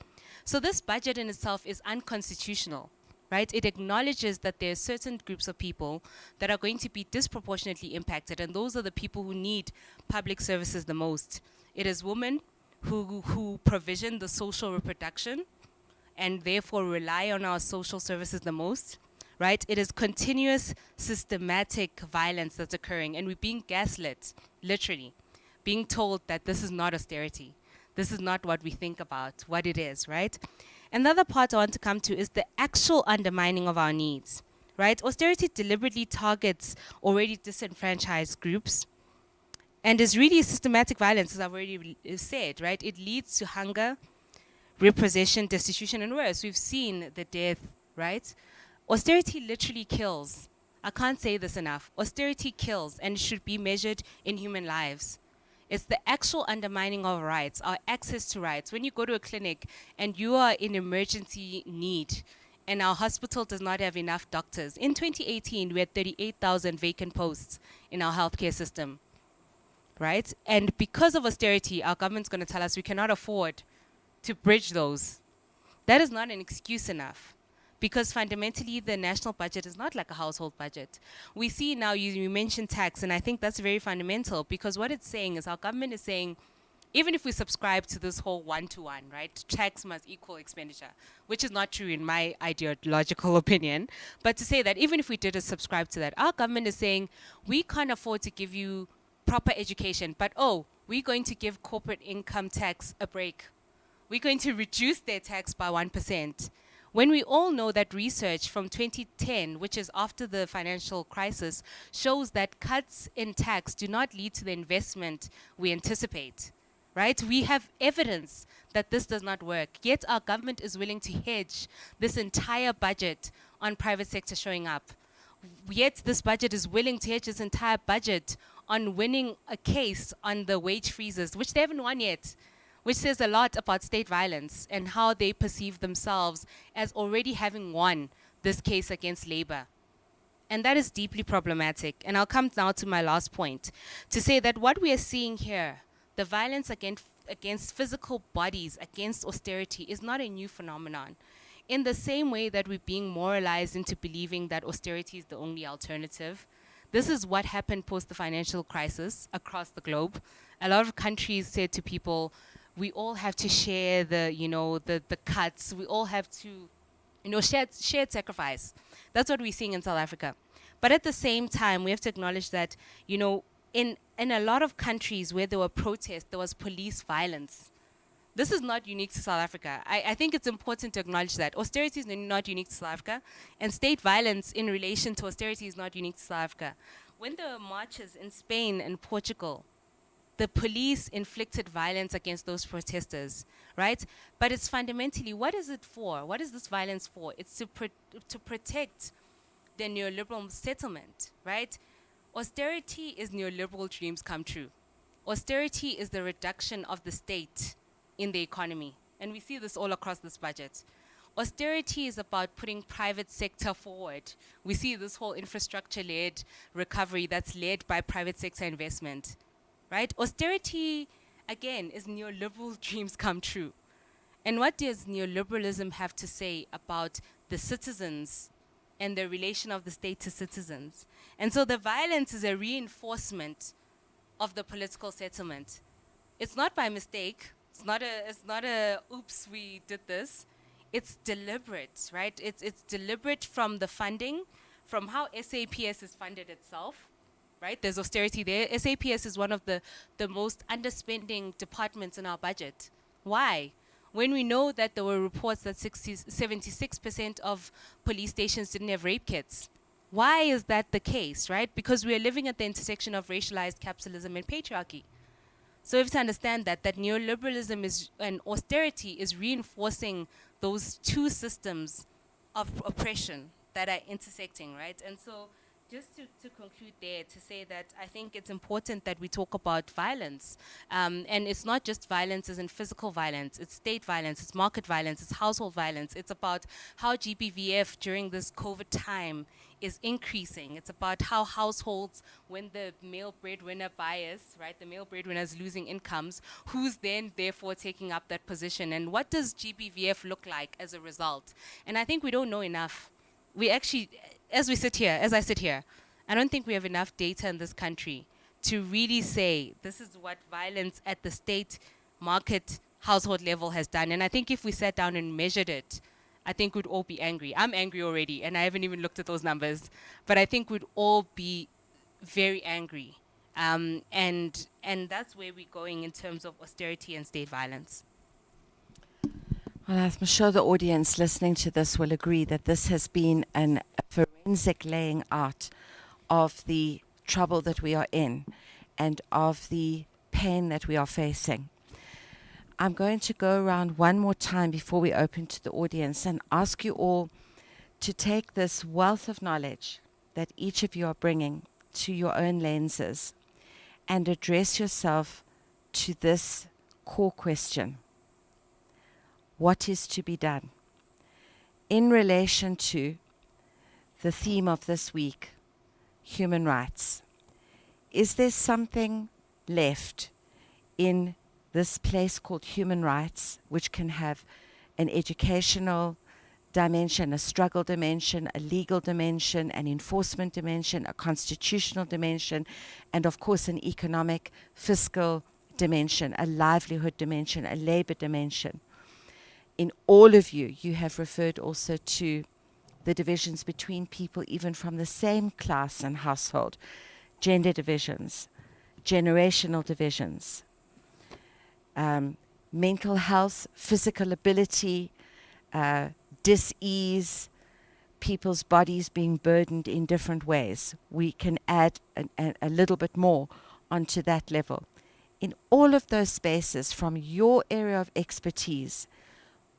So this budget in itself is unconstitutional. Right? It acknowledges that there are certain groups of people that are going to be disproportionately impacted, and those are the people who need public services the most. It is women who provision the social reproduction and therefore rely on our social services the most. Right? It is continuous, systematic violence that's occurring, and we're being gaslit, literally, being told that this is not austerity. This is not what we think about, what it is, right? Another part I want to come to is the actual undermining of our needs, right? Austerity deliberately targets already disenfranchised groups and is really systematic violence, as I've already said, right? It leads to hunger, repossession, destitution, and worse. We've seen the death, right? Austerity literally kills. I can't say this enough. Austerity kills and should be measured in human lives. It's the actual undermining of rights, our access to rights. When you go to a clinic and you are in emergency need and our hospital does not have enough doctors. In 2018, we had 38,000 vacant posts in our healthcare system, right? And because of austerity, our government's going to tell us we cannot afford to bridge those. That is not an excuse enough. Because fundamentally, the national budget is not like a household budget. We see now, you mentioned tax, and I think that's very fundamental, because what it's saying is our government is saying, even if we subscribe to this whole one-to-one, right, tax must equal expenditure, which is not true in my ideological opinion, but to say that even if we did subscribe to that, our government is saying, we can't afford to give you proper education, but we're going to give corporate income tax a break. we're going to reduce their tax by 1%. When we all know that research from 2010, which is after the financial crisis, shows that cuts in tax do not lead to the investment we anticipate, right? We have evidence that this does not work, yet our government is willing to hedge this entire budget on private sector showing up. Yet this budget is willing to hedge this entire budget on winning a case on the wage freezes, which they haven't won yet, which says a lot about state violence and how they perceive themselves as already having won this case against labor. And that is deeply problematic. And I'll come now to my last point, to say that what we are seeing here, the violence against physical bodies, against austerity, is not a new phenomenon. In the same way that we're being moralized into believing that austerity is the only alternative, this is what happened post the financial crisis across the globe. A lot of countries said to people, we all have to share the cuts. We all have to, shared sacrifice. That's what we're seeing in South Africa. But at the same time, we have to acknowledge that, in a lot of countries where there were protests, there was police violence. This is not unique to South Africa. I think it's important to acknowledge that. Austerity is not unique to South Africa, and state violence in relation to austerity is not unique to South Africa. When there were marches in Spain and Portugal, the police inflicted violence against those protesters, right? But it's fundamentally, what is it for? What is this violence for? It's to protect the neoliberal settlement, right? Austerity is neoliberal dreams come true. Austerity is the reduction of the state in the economy. And we see this all across this budget. Austerity is about putting private sector forward. We see this whole infrastructure-led recovery that's led by private sector investment. Right? Austerity, again, is neoliberal dreams come true. And what does neoliberalism have to say about the citizens and the relation of the state to citizens? And so the violence is a reinforcement of the political settlement. It's not by mistake. It's not a oops, we did this. It's deliberate, right? It's deliberate from the funding, from how SAPS is funded itself. Right? There's austerity there. SAPS is one of the most underspending departments in our budget. Why? When we know that there were reports that 76% of police stations didn't have rape kits. Why is that the case, right? Because we are living at the intersection of racialized capitalism and patriarchy. So we have to understand that neoliberalism and austerity is reinforcing those two systems of oppression that are intersecting, right? And so just to conclude there, to say that I think it's important that we talk about violence. And it's not just violence as in physical violence, it's state violence, it's market violence, it's household violence. It's about how GBVF during this COVID time is increasing. It's about how households, when the male breadwinner bias, right, the male breadwinner is losing incomes, who's then therefore taking up that position? And what does GBVF look like as a result? And I think we don't know enough. We actually, as I sit here, I don't think we have enough data in this country to really say this is what violence at the state, market, household level has done. And I think if we sat down and measured it, I think we'd all be angry. I'm angry already, and I haven't even looked at those numbers. But I think we'd all be very angry. And that's where we're going in terms of austerity and state violence. Well, I'm sure the audience listening to this will agree that this has been a forensic laying out of the trouble that we are in and of the pain that we are facing. I'm going to go around one more time before we open to the audience and ask you all to take this wealth of knowledge that each of you are bringing to your own lenses and address yourself to this core question. What is to be done in relation to the theme of this week, human rights? Is there something left in this place called human rights which can have an educational dimension, a struggle dimension, a legal dimension, an enforcement dimension, a constitutional dimension, and of course an economic, fiscal dimension, a livelihood dimension, a labor dimension? In all of you, you have referred also to the divisions between people even from the same class and household, gender divisions, generational divisions, mental health, physical ability, dis-ease, people's bodies being burdened in different ways. We can add a little bit more onto that level. In all of those spaces, from your area of expertise,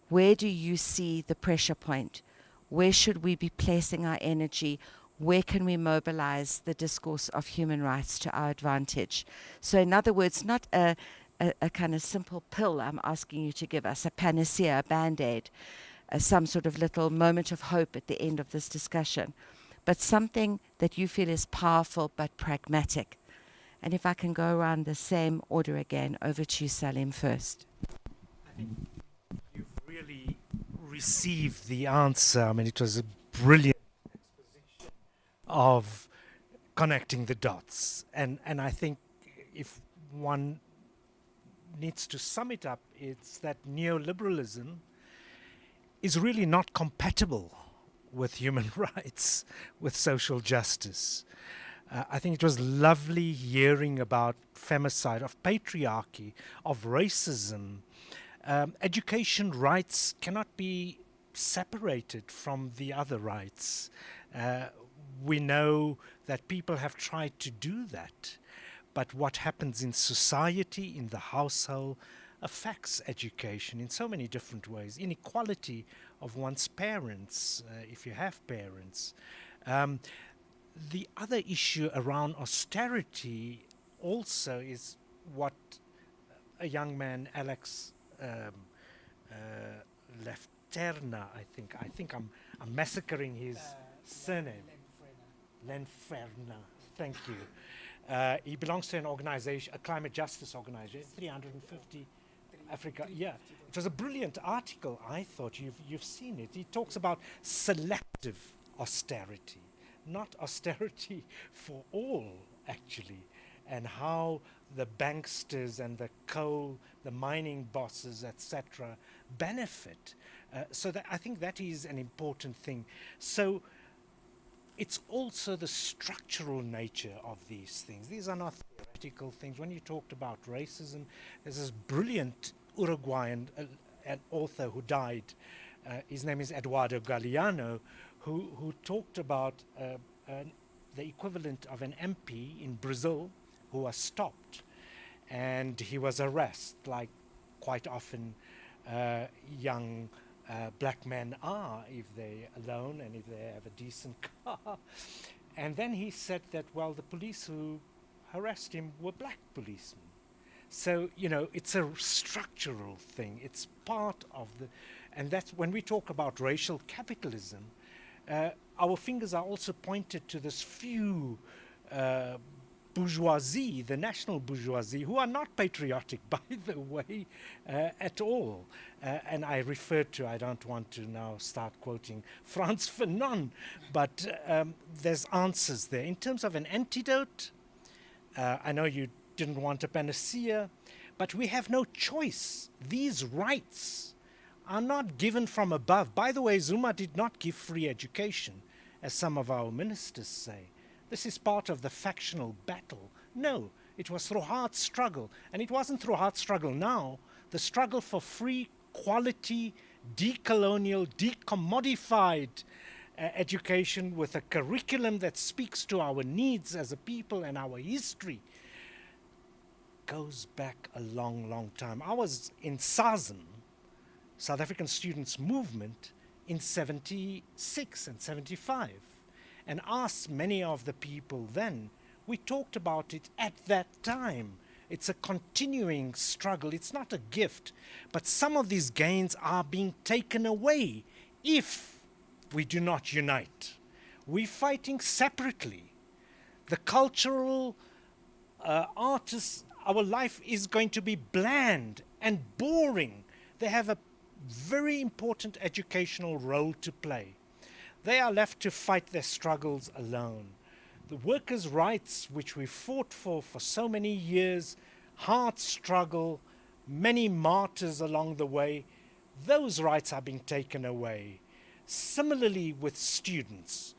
where do you see the pressure point? Where should we be placing our energy? Where can we mobilize the discourse of human rights to our advantage? So in other words, not a kind of simple pill I'm asking you to give us, a panacea, a band-aid, some sort of little moment of hope at the end of this discussion, but something that you feel is powerful but pragmatic. And if I can go around the same order again, over to you, Salim, first. I think you've really received the answer. I mean, it was a brilliant exposition of connecting the dots. And I think if one needs to sum it up, it's that neoliberalism is really not compatible with human rights, with social justice. I think it was lovely hearing about femicide, of patriarchy, of racism. Education rights cannot be separated from the other rights. We know that people have tried to do that, but what happens in society, in the household, affects education in so many different ways. Inequality of one's parents, if you have parents. The other issue around austerity also is what a young man, Alex Lefterna, I think I'm massacring his surname. Lenferna, thank you. He belongs to an organization, a climate justice organization, 350 Africa. Yeah, it was a brilliant article. I thought you've seen it. He talks about selective austerity, not austerity for all, actually, and how the banksters and the mining bosses, etc., benefit. So that I think that is an important thing. So it's also the structural nature of these things. These are not theoretical things. When you talked about racism, there's this brilliant Uruguayan an author who died. His name is Eduardo Galeano, who talked about the equivalent of an MP in Brazil who was stopped, and he was arrested, like quite often young black men are if they're alone and if they have a decent car. And then he said that, well, the police who harassed him were black policemen. So, it's a structural thing. It's part of and that's when we talk about racial capitalism, our fingers are also pointed to this few bourgeoisie, the national bourgeoisie, who are not patriotic, by the way, at all. And I don't want to now start quoting Frantz Fanon, but there's answers there. In terms of an antidote, I know you didn't want a panacea, but we have no choice. These rights are not given from above. By the way, Zuma did not give free education, as some of our ministers say. This is part of the factional battle. No, it was through hard struggle. And it wasn't through hard struggle now. The struggle for free, quality, decolonial, decommodified education with a curriculum that speaks to our needs as a people and our history goes back a long, long time. I was in SASM, South African Students' Movement, in 76 and 75, and asked many of the people then. We talked about it at that time. It's a continuing struggle. It's not a gift, but some of these gains are being taken away if we do not unite. We're fighting separately. The cultural artists, our life is going to be bland and boring. They have a very important educational role to play. They are left to fight their struggles alone. The workers' rights, which we fought for so many years, hard struggle, many martyrs along the way, those rights are being taken away. Similarly with students,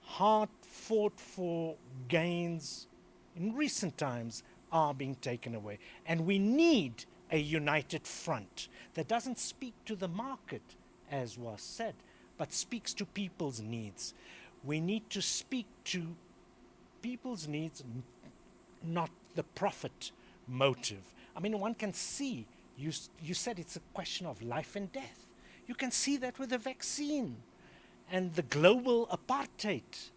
hard fought for gains in recent times are being taken away. And we need a united front that doesn't speak to the market, as was said, but speaks to people's needs. We need to speak to people's needs, not the profit motive. I mean, one can see, you said it's a question of life and death. You can see that with the vaccine and the global apartheid.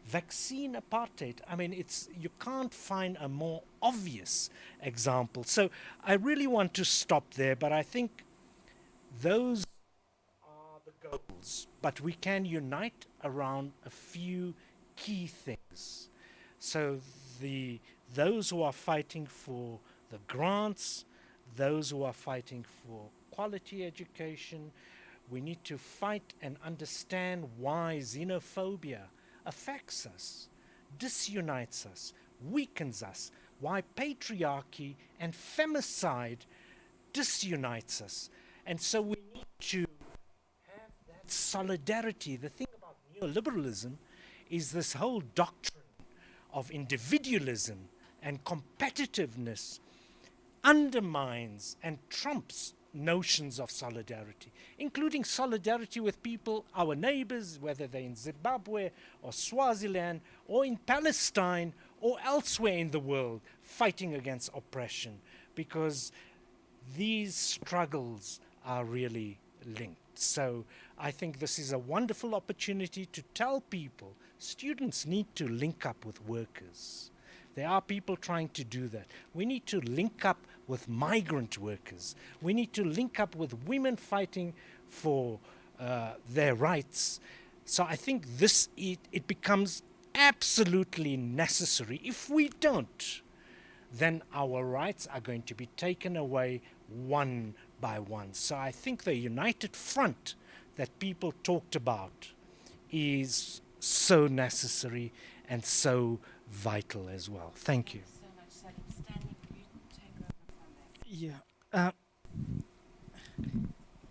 Vaccine apartheid. I mean, you can't find a more obvious example. So I really want to stop there, but I think those are the goals. But we can unite around a few key things. So those who are fighting for the grants, those who are fighting for quality education, we need to fight and understand why xenophobia affects us, disunites us, weakens us, why patriarchy and femicide disunites us. And so we need to have that solidarity. The thing about neoliberalism is this whole doctrine of individualism and competitiveness undermines and trumps notions of solidarity, including solidarity with people, our neighbors, whether they're in Zimbabwe or Swaziland or in Palestine or elsewhere in the world, fighting against oppression, because these struggles are really linked. So I think this is a wonderful opportunity to tell people students need to link up with workers. There are people trying to do that. We need to link up with migrant workers. We need to link up with women fighting for their rights. So I think it becomes absolutely necessary. If we don't, then our rights are going to be taken away one by one. So I think the united front that people talked about is so necessary and so vital as well. Thank you. So much, Salim. Stanley, will you take over from that? Yeah.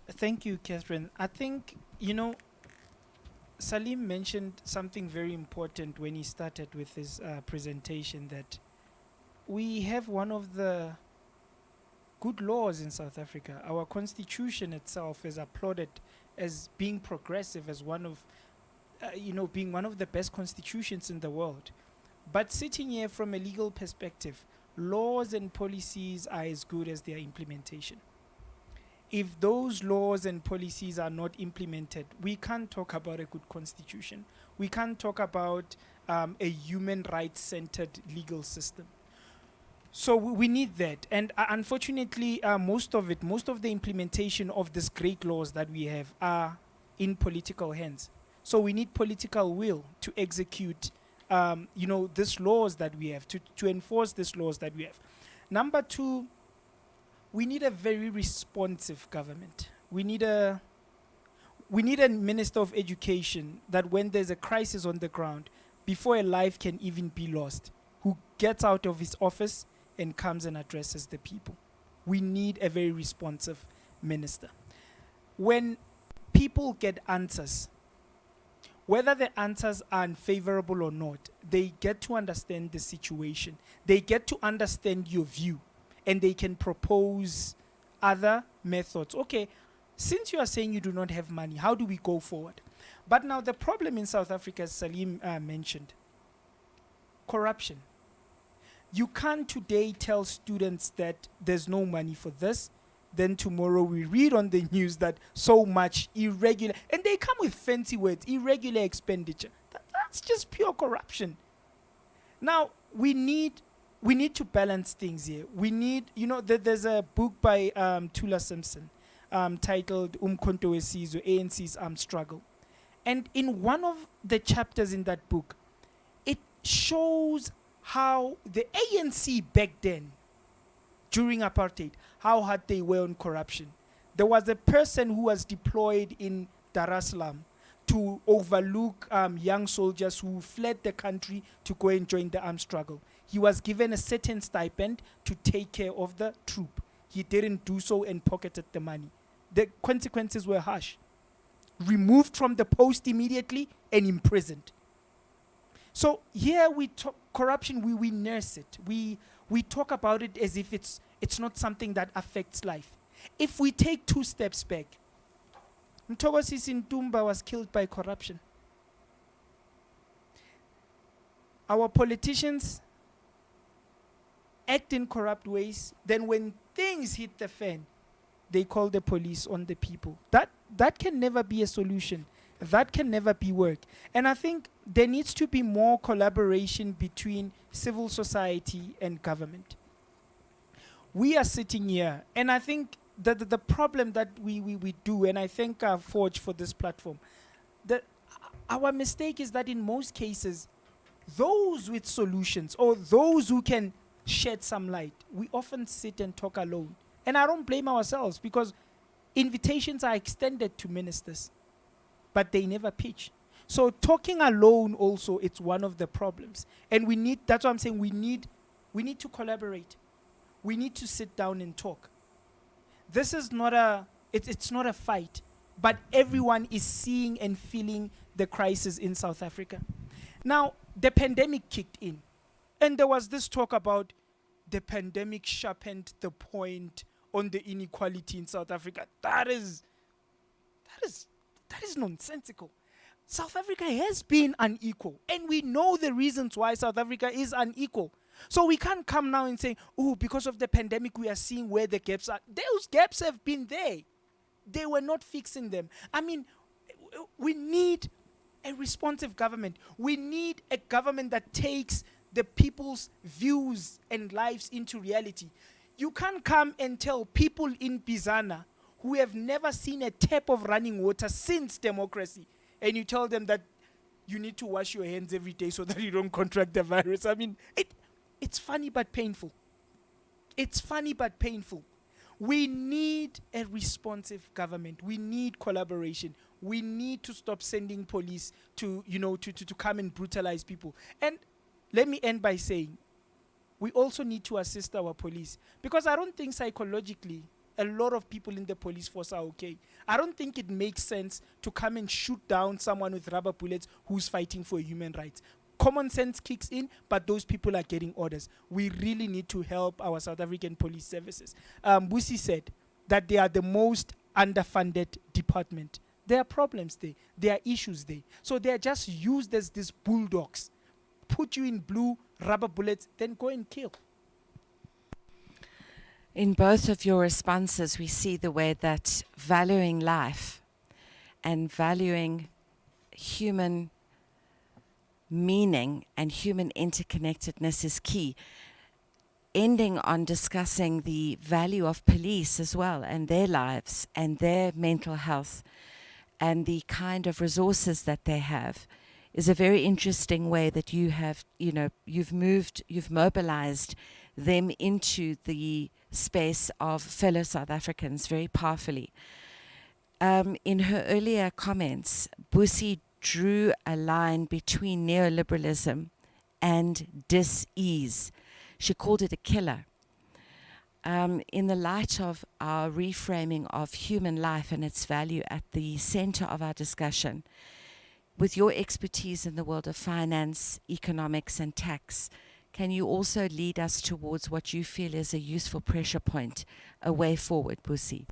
Thank you, Catherine. I think, Salim mentioned something very important when he started with his presentation, that we have one of the good laws in South Africa. Our constitution itself is applauded as being progressive, as one of, being one of the best constitutions in the world. But sitting here from a legal perspective, laws and policies are as good as their implementation. If those laws and policies are not implemented, we can't talk about a good constitution. We can't talk about a human rights-centered legal system. So we need that. And unfortunately, most of the implementation of these great laws that we have are in political hands. So we need political will to execute these laws that we have, to enforce these laws that we have. Number two, we need a very responsive government. We need a minister of education that when there's a crisis on the ground, before a life can even be lost, who gets out of his office and comes and addresses the people. We need a very responsive minister. When people get answers, whether the answers are unfavorable or not, they get to understand the situation. They get to understand your view, and they can propose other methods. Okay, since you are saying you do not have money, how do we go forward? But now the problem in South Africa, as Salim mentioned, corruption. You can't today tell students that there's no money for this, then tomorrow we read on the news that so much irregular, and they come with fancy words, irregular expenditure. That's just pure corruption. Now, we need to balance things here. We need, there's a book by Tula Simpson titled Umkhonto Wesizwe, ANC's Armed Struggle. And in one of the chapters in that book, it shows how the ANC back then, during apartheid, how hard they were on corruption. There was a person who was deployed in Dar es Salaam to overlook young soldiers who fled the country to go and join the armed struggle. He was given a certain stipend to take care of the troop. He didn't do so and pocketed the money. The consequences were harsh. Removed from the post immediately and imprisoned. So here we talk corruption, we nurse it. We talk about it as if it's it's not something that affects life. If we take 2 steps back, Mthokozisi Ntumba was killed by corruption. Our politicians act in corrupt ways, then when things hit the fan, they call the police on the people. That can never be a solution. That can never be work. And I think there needs to be more collaboration between civil society and government. We are sitting here, and I think that the problem that we do, and I thank Forge for this platform, that our mistake is that in most cases, those with solutions or those who can shed some light, we often sit and talk alone. And I don't blame ourselves, because invitations are extended to ministers, but they never pitch. So talking alone also, it's one of the problems. And we need, that's what I'm saying, we need to collaborate. We need to sit down and talk. This is not it's not a fight, but everyone is seeing and feeling the crisis in South Africa. Now, the pandemic kicked in, and there was this talk about the pandemic sharpened the point on the inequality in South Africa. That is nonsensical. South Africa has been unequal, and we know the reasons why South Africa is unequal. So we can't come now and say, oh, because of the pandemic, we are seeing where the gaps are. Those gaps have been there. They were not fixing them. I mean, we need a responsive government. We need a government that takes the people's views and lives into reality. You can't come and tell people in Bizana who have never seen a tap of running water since democracy, and you tell them that you need to wash your hands every day so that you don't contract the virus. I mean, it's funny but painful. It's funny but painful. We need a responsive government. We need collaboration. We need to stop sending police to come and brutalize people. And let me end by saying, we also need to assist our police, because I don't think psychologically a lot of people in the police force are okay. I don't think it makes sense to come and shoot down someone with rubber bullets who's fighting for human rights. Common sense kicks in, but those people are getting orders. We really need to help our South African police services. Busi said that they are the most underfunded department. There are problems there. There are issues there. So they are just used as these bulldogs. Put you in blue, rubber bullets, then go and kill. In both of your responses, we see the way that valuing life and valuing human meaning and human interconnectedness is key. Ending on discussing the value of police as well, and their lives and their mental health and the kind of resources that they have, is a very interesting way that you have, you've mobilized them into the space of fellow South Africans very powerfully. In her earlier comments, Busi drew a line between neoliberalism and dis-ease. She called it a killer. In the light of our reframing of human life and its value at the center of our discussion, with your expertise in the world of finance, economics, and tax, can you also lead us towards what you feel is a useful pressure point, a way forward, Busi?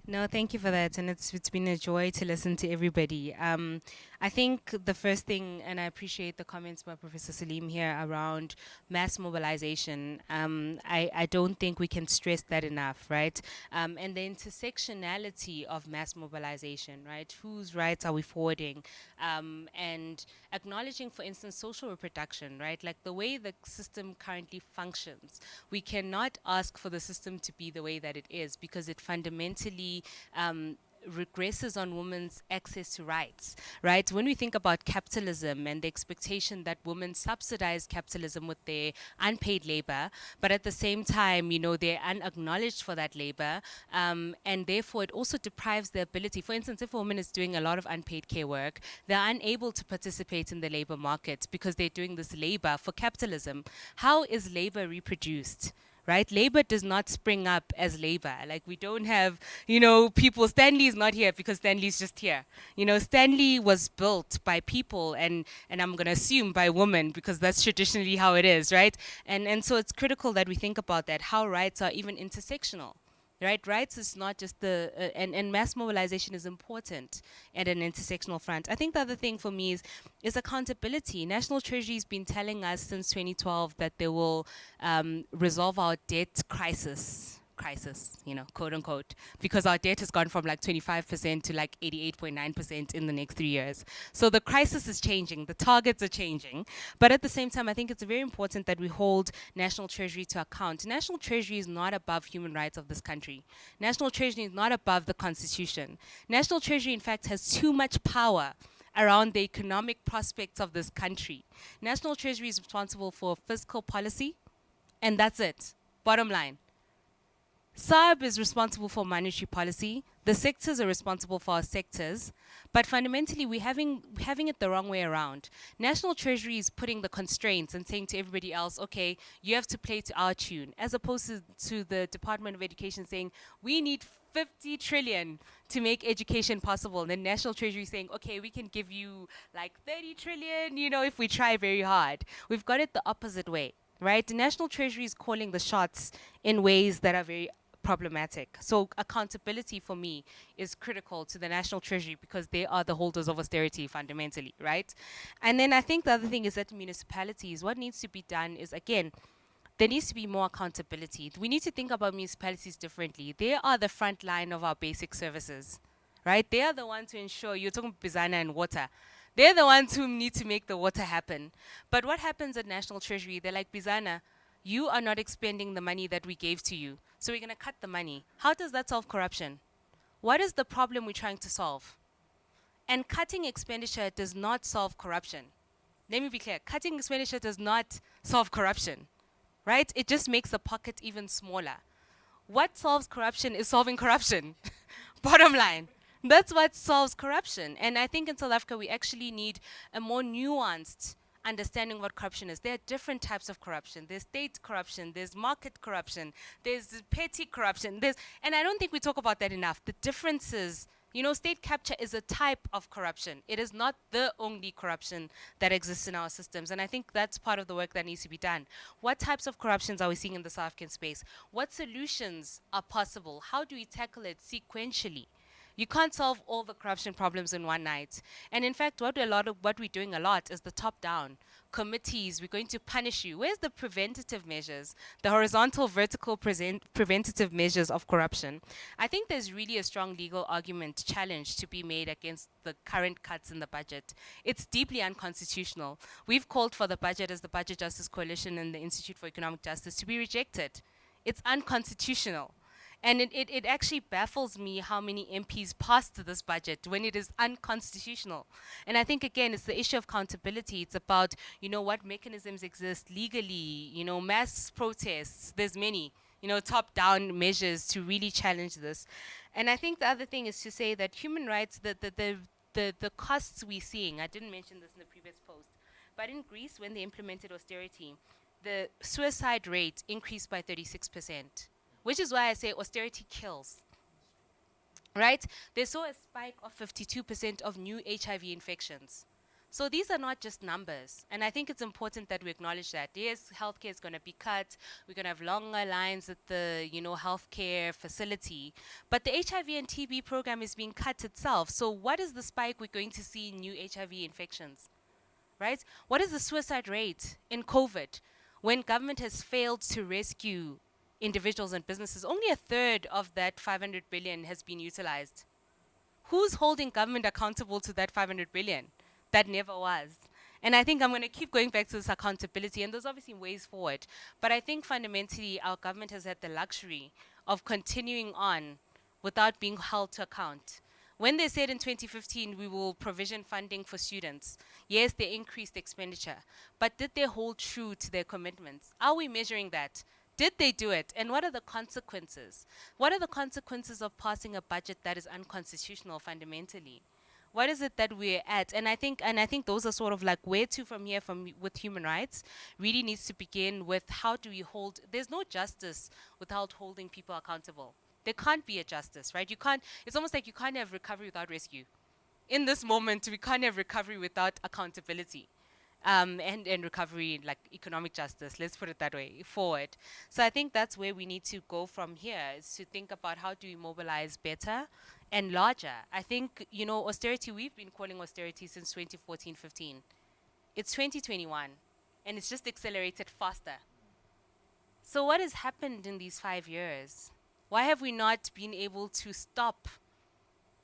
No, thank you for that, and it's been a joy to listen to everybody. I think the first thing, and I appreciate the comments by Professor Salim here around mass mobilization. I don't think we can stress that enough, right? And the intersectionality of mass mobilization, right? Whose rights are we forwarding? And acknowledging, for instance, social reproduction, right? Like the way the system currently functions. We cannot ask for the system to be the way that it is, because it fundamentally regresses on women's access to rights, right? When we think about capitalism and the expectation that women subsidize capitalism with their unpaid labor, but at the same time, they're unacknowledged for that labor, and therefore it also deprives their ability. For instance, if a woman is doing a lot of unpaid care work, they're unable to participate in the labor market because they're doing this labor for capitalism. How is labor reproduced? right? Labor does not spring up as labor. Like, we don't have, people. Stanley is not here because Stanley's just here. Stanley was built by people, and I'm going to assume by women, because that's traditionally how it is, right? And so it's critical that we think about that, how rights are even intersectional. Right, rights is not just and mass mobilization is important at an intersectional front. I think the other thing for me is accountability. National Treasury's been telling us since 2012 that they will resolve our debt crisis, quote unquote, because our debt has gone from like 25% to like 88.9% in the next 3 years. So the crisis is changing, the targets are changing, but at the same time, I think it's very important that we hold National Treasury to account. National Treasury is not above human rights of this country. National Treasury is not above the Constitution. National Treasury, in fact, has too much power around the economic prospects of this country. National Treasury is responsible for fiscal policy, and that's it. Bottom line. SARB is responsible for monetary policy. The sectors are responsible for our sectors. But fundamentally, we're having it the wrong way around. National Treasury is putting the constraints and saying to everybody else, okay, you have to play to our tune, as opposed to the Department of Education saying, we need 50 trillion to make education possible. And then National Treasury saying, okay, we can give you like 30 trillion, if we try very hard. We've got it the opposite way, right? The National Treasury is calling the shots in ways that are very problematic. So accountability for me is critical to the National Treasury, because they are the holders of austerity fundamentally, right? And then I think the other thing is that municipalities, what needs to be done is, again, there needs to be more accountability. We need to think about municipalities differently. They are the front line of our basic services, right? They are the ones who ensure, you're talking Bizana and water. They're the ones who need to make the water happen. But what happens at National Treasury? They're like, Bizana, you are not expending the money that we gave to you, so we're going to cut the money. How does that solve corruption? What is the problem we're trying to solve? And cutting expenditure does not solve corruption. Let me be clear. Cutting expenditure does not solve corruption, right? It just makes the pocket even smaller. What solves corruption is solving corruption. Bottom line. That's what solves corruption. And I think in South Africa, we actually need a more nuanced understanding what corruption is. There are different types of corruption. There's state corruption, there's market corruption, there's petty corruption, and I don't think we talk about that enough. The differences, state capture is a type of corruption. It is not the only corruption that exists in our systems. And I think that's part of the work that needs to be done. What types of corruptions are we seeing in the South African space? What solutions are possible? How do we tackle it sequentially? You can't solve all the corruption problems in one night. And in fact, what we're doing a lot is the top-down. Committees, we're going to punish you. Where's the preventative measures? The horizontal, vertical preventative measures of corruption. I think there's really a strong legal argument challenge to be made against the current cuts in the budget. It's deeply unconstitutional. We've called for the budget as the Budget Justice Coalition and the Institute for Economic Justice to be rejected. It's unconstitutional. And it actually baffles me how many MPs passed this budget when it is unconstitutional. And I think, again, it's the issue of accountability. It's about, what mechanisms exist legally, mass protests. There's many, top-down measures to really challenge this. And I think the other thing is to say that human rights, the costs we're seeing, I didn't mention this in the previous post, but in Greece, when they implemented austerity, the suicide rate increased by 36%. Which is why I say austerity kills, right? They saw a spike of 52% of new HIV infections. So these are not just numbers. And I think it's important that we acknowledge that. Yes, healthcare is going to be cut. We're going to have longer lines at the, healthcare facility. But the HIV and TB program is being cut itself. So what is the spike we're going to see in new HIV infections, right? What is the suicide rate in COVID when government has failed to rescue individuals and businesses? Only a third of that 500 billion has been utilized. Who's holding government accountable to that 500 billion? That never was. And I think I'm going to keep going back to this accountability, and there's obviously ways forward. But I think fundamentally our government has had the luxury of continuing on without being held to account. When they said in 2015 we will provision funding for students, yes, they increased expenditure, but did they hold true to their commitments? Are we measuring that? Did they do it? And what are the consequences? What are the consequences of passing a budget that is unconstitutional fundamentally? What is it that we're at? And I think those are sort of like where to from here with human rights really needs to begin with how do we hold, there's no justice without holding people accountable. There can't be a justice, right? You can't, it's almost like you can't have recovery without rescue. In this moment, we can't have recovery without accountability. And recovery, like economic justice, let's put it that way, forward. So I think that's where we need to go from here, is to think about how do we mobilize better and larger. I think, you know, austerity, we've been calling austerity since 2014-15. It's 2021, and it's just accelerated faster. So what has happened in these 5 years? Why have we not been able to stop,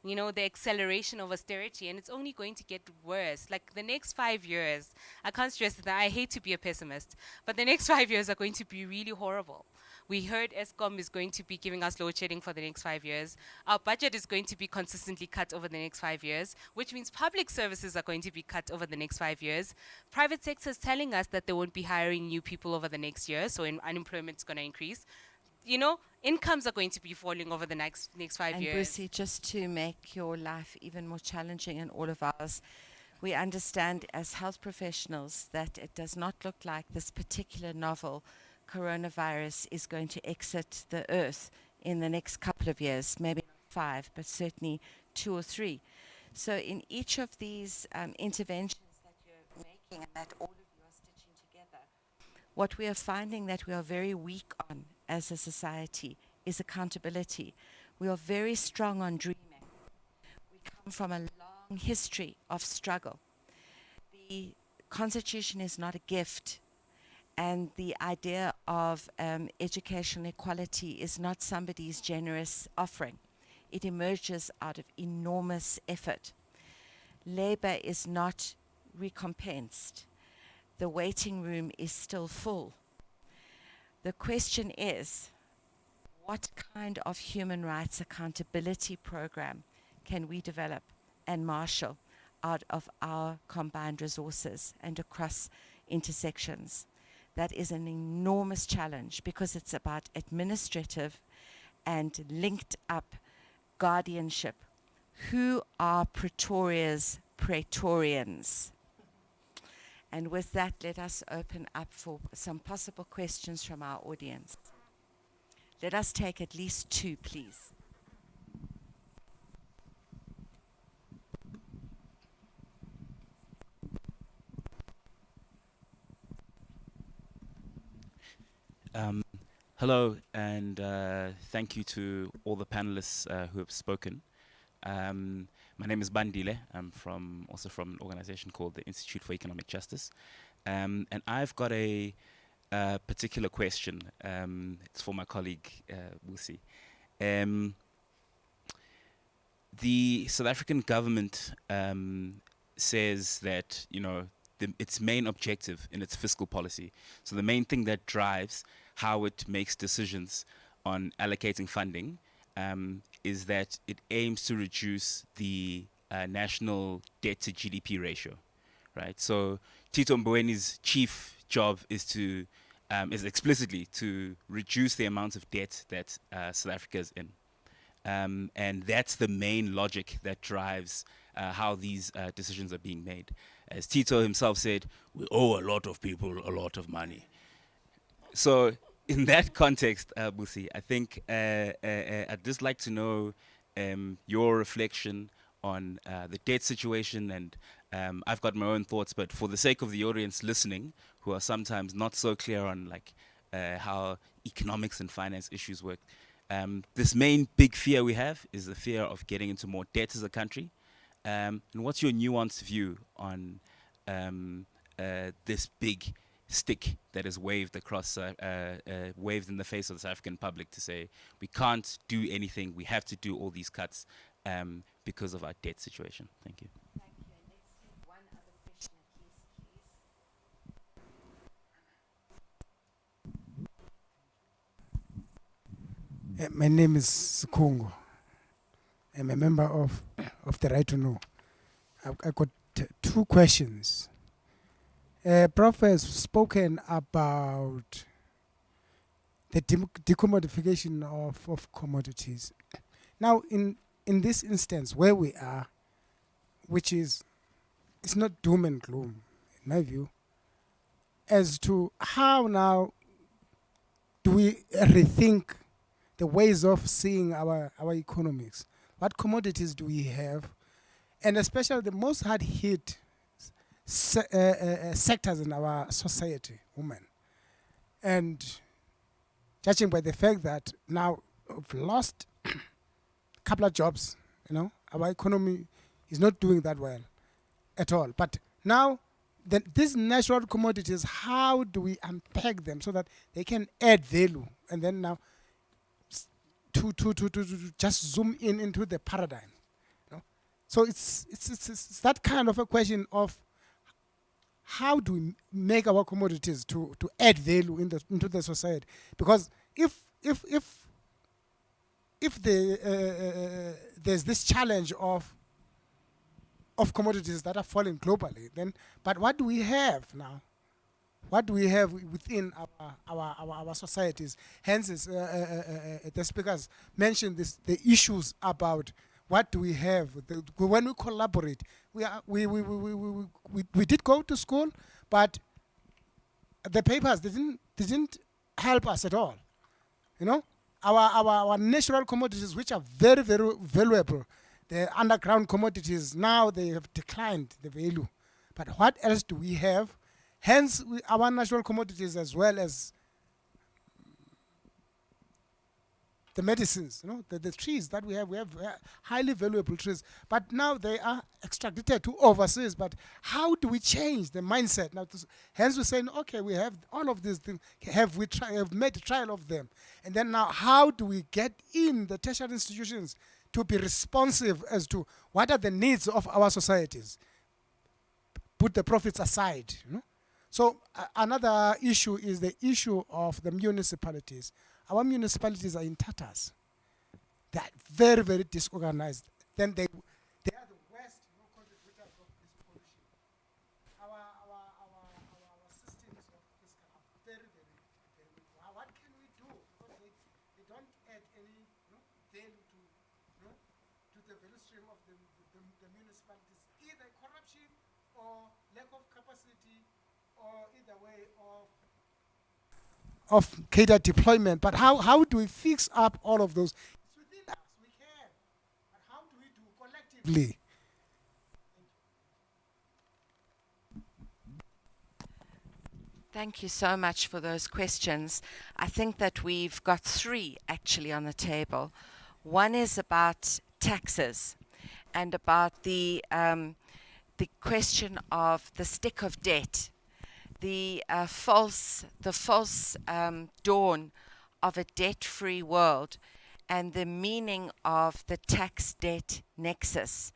you know, the acceleration of austerity? And it's only going to get worse. Like the next 5 years, I can't stress that, I hate to be a pessimist, but the next 5 years are going to be really horrible. We heard ESCOM is going to be giving us load shedding for the next 5 years. Our budget is going to be consistently cut over the next 5 years, which means public services are going to be cut over the next 5 years. Private sector is telling us that they won't be hiring new people over the next year, so unemployment is going to increase. You know, incomes are going to be falling over the next 5 years. And Brucey, just to make your life even more challenging and all of ours, we understand as health professionals that it does not look like this particular novel coronavirus is going to exit the earth in the next couple of years, maybe not 5, but certainly 2 or 3. So in each of these interventions that you're making and that all of you are stitching together, what we are finding that we are very weak on as a society is accountability. We are very strong on dreaming. We come from a long history of struggle. The Constitution is not a gift, and the idea of educational equality is not somebody's generous offering. It emerges out of enormous effort. Labor is not recompensed. The waiting room is still full. The question is, what kind of human rights accountability program can we develop and marshal out of our combined resources and across intersections? That is an enormous challenge because it's about administrative and linked up guardianship. Who are Pretoria's Praetorians? And with that, let us open up for some possible questions from our audience. Let us take at least 2, please. Hello, and thank you to all the panelists who have spoken. My name is Bandile. I'm also from an organization called the Institute for Economic Justice. And I've got a particular question. It's for my colleague, Busi. The South African government says that, you know, its main objective in its fiscal policy, so the main thing that drives how it makes decisions on allocating funding, is that it aims to reduce the national debt to GDP ratio, right? So Tito Mbowene's chief job is is explicitly to reduce the amount of debt that South Africa is in. And that's the main logic that drives how these decisions are being made. As Tito himself said, we owe a lot of people a lot of money. So in that context, Busi, I think I'd just like to know your reflection on the debt situation, and I've got my own thoughts, but for the sake of the audience listening, who are sometimes not so clear on like how economics and finance issues work, this main big fear we have is the fear of getting into more debt as a country. And what's your nuanced view on this big stick that is waved across, waved in the face of the South African public to say we can't do anything, we have to do all these cuts because of our debt situation? Thank you. Thank you. And let's take one other question at least, please. My name is Sikongo. I'm a member of the Right to Know. I've got 2 questions. Prof has spoken about the decommodification of commodities. Now, in this instance, where we are, which is, it's not doom and gloom, in my view, as to how now do we rethink the ways of seeing our economies. What commodities do we have? And especially the most hard hit sectors in our society, women. And judging by the fact that now we've lost a couple of jobs, our economy is not doing that well at all. But now, these natural commodities, how do we unpack them so that they can add value? And then now, to just zoom into the paradigm. So it's that kind of a question of how do we make our commodities to add value into the society? Because if there's this challenge of commodities that are falling globally, then but what do we have now? What do we have within our societies? Hence, the speakers mentioned the issues about what do we have when we collaborate. We did go to school, but the papers didn't help us at all. Our natural commodities, which are very, very valuable, the underground commodities, now they have declined the value. But what else do we have? Hence, our natural commodities, as well as the medicines, the trees that we have highly valuable trees. But now they are extracted to overseas. But how do we change the mindset? Now, hence we're saying, okay, we have all of these things. Have made a trial of them? And then now, how do we get in the tertiary institutions to be responsive as to what are the needs of our societies? Put the profits aside, So another issue is the issue of the municipalities. Our municipalities are in tatters. They are very, very disorganized. Then they are the worst contributors of this pollution. Our systems of this are very, very, very weak. What can we do? Because they don't add any value to the value stream of the municipalities. Either corruption or lack of capacity, or either way of cadre deployment. But how do we fix up all of those? It's within us, we can. But how do we do collectively? Thank you so much for those questions. I think that we've got three actually on the table. One is about taxes and about the question of the stick of debt, the false dawn of a debt-free world, and the meaning of the tax debt nexus.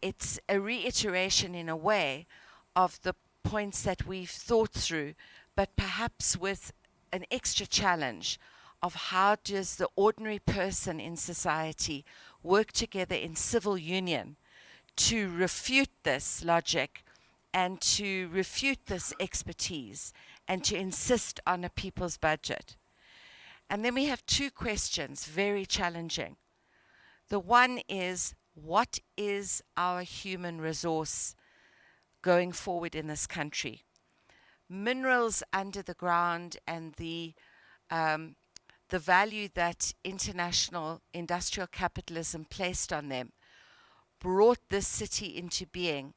It's a reiteration in a way of the points that we've thought through, but perhaps with an extra challenge of how does the ordinary person in society work together in civil union to refute this logic and to refute this expertise and to insist on a people's budget. And then we have two questions, very challenging. The one is, what is our human resource going forward in this country? Minerals under the ground and the value that international industrial capitalism placed on them brought this city into being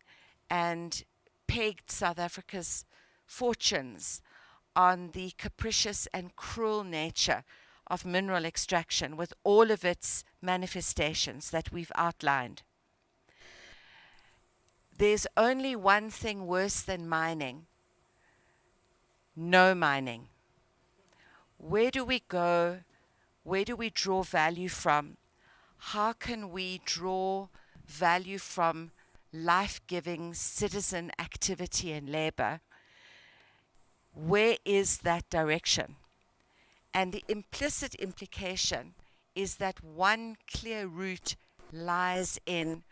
and pegged South Africa's fortunes on the capricious and cruel nature of mineral extraction with all of its manifestations that we've outlined. There's only one thing worse than mining: no mining. Where do we go? Where do we draw value from? How can we draw value from life-giving citizen activity and labor? Where is that direction? And the implicit implication is that one clear route lies in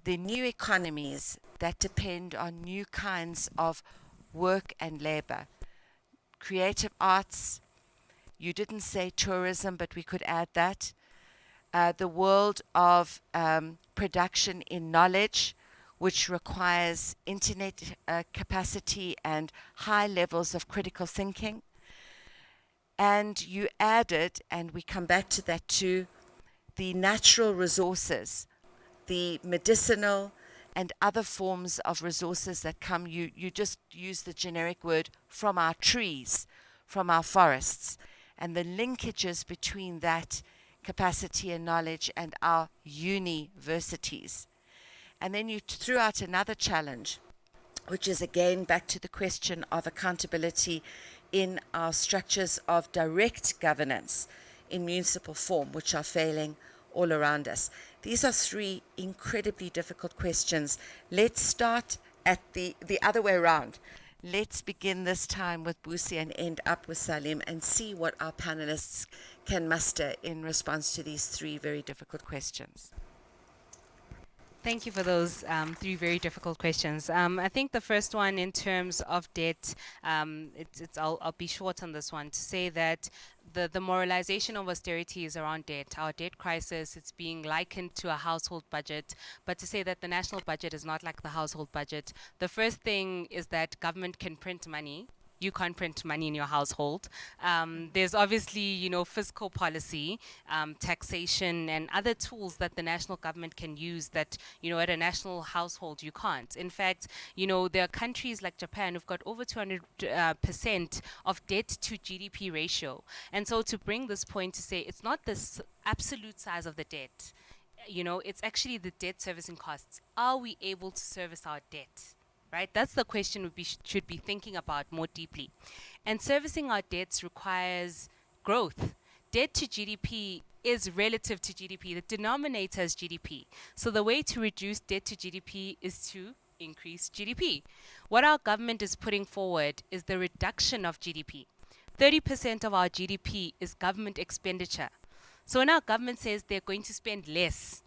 the new economies that depend on new kinds of work and labor. Creative arts, you didn't say tourism, but we could add that. the world of production in knowledge, which requires internet capacity and high levels of critical thinking. And you added, and we come back to that too, the natural resources, the medicinal and other forms of resources that come, you just use the generic word, from our trees, from our forests, and the linkages between that capacity and knowledge and our universities. And then you threw out another challenge, which is again back to the question of accountability in our structures of direct governance in municipal form, which are failing all around us. These are three incredibly difficult questions. Let's start at the other way around. Let's begin this time with Busi and end up with Salim and see what our panelists can muster in response to these three very difficult questions. Thank you for those three very difficult questions. I think the first one, in terms of debt, I'll be short on this one to say that the moralization of austerity is around debt. Our debt crisis, it's being likened to a household budget, but to say that the national budget is not like the household budget. The first thing is that government can print money. You can't print money in your household. There's obviously, fiscal policy, taxation, and other tools that the national government can use that, at a national household you can't. In fact, there are countries like Japan who've got over 200% of debt to GDP ratio. And so to bring this point to say it's not the absolute size of the debt, it's actually the debt servicing costs. Are we able to service our debt? Right? That's the question we should be thinking about more deeply. And servicing our debts requires growth. Debt to GDP is relative to GDP. The denominator is GDP. So the way to reduce debt to GDP is to increase GDP. What our government is putting forward is the reduction of GDP. 30% of our GDP is government expenditure. So when our government says they're going to spend less,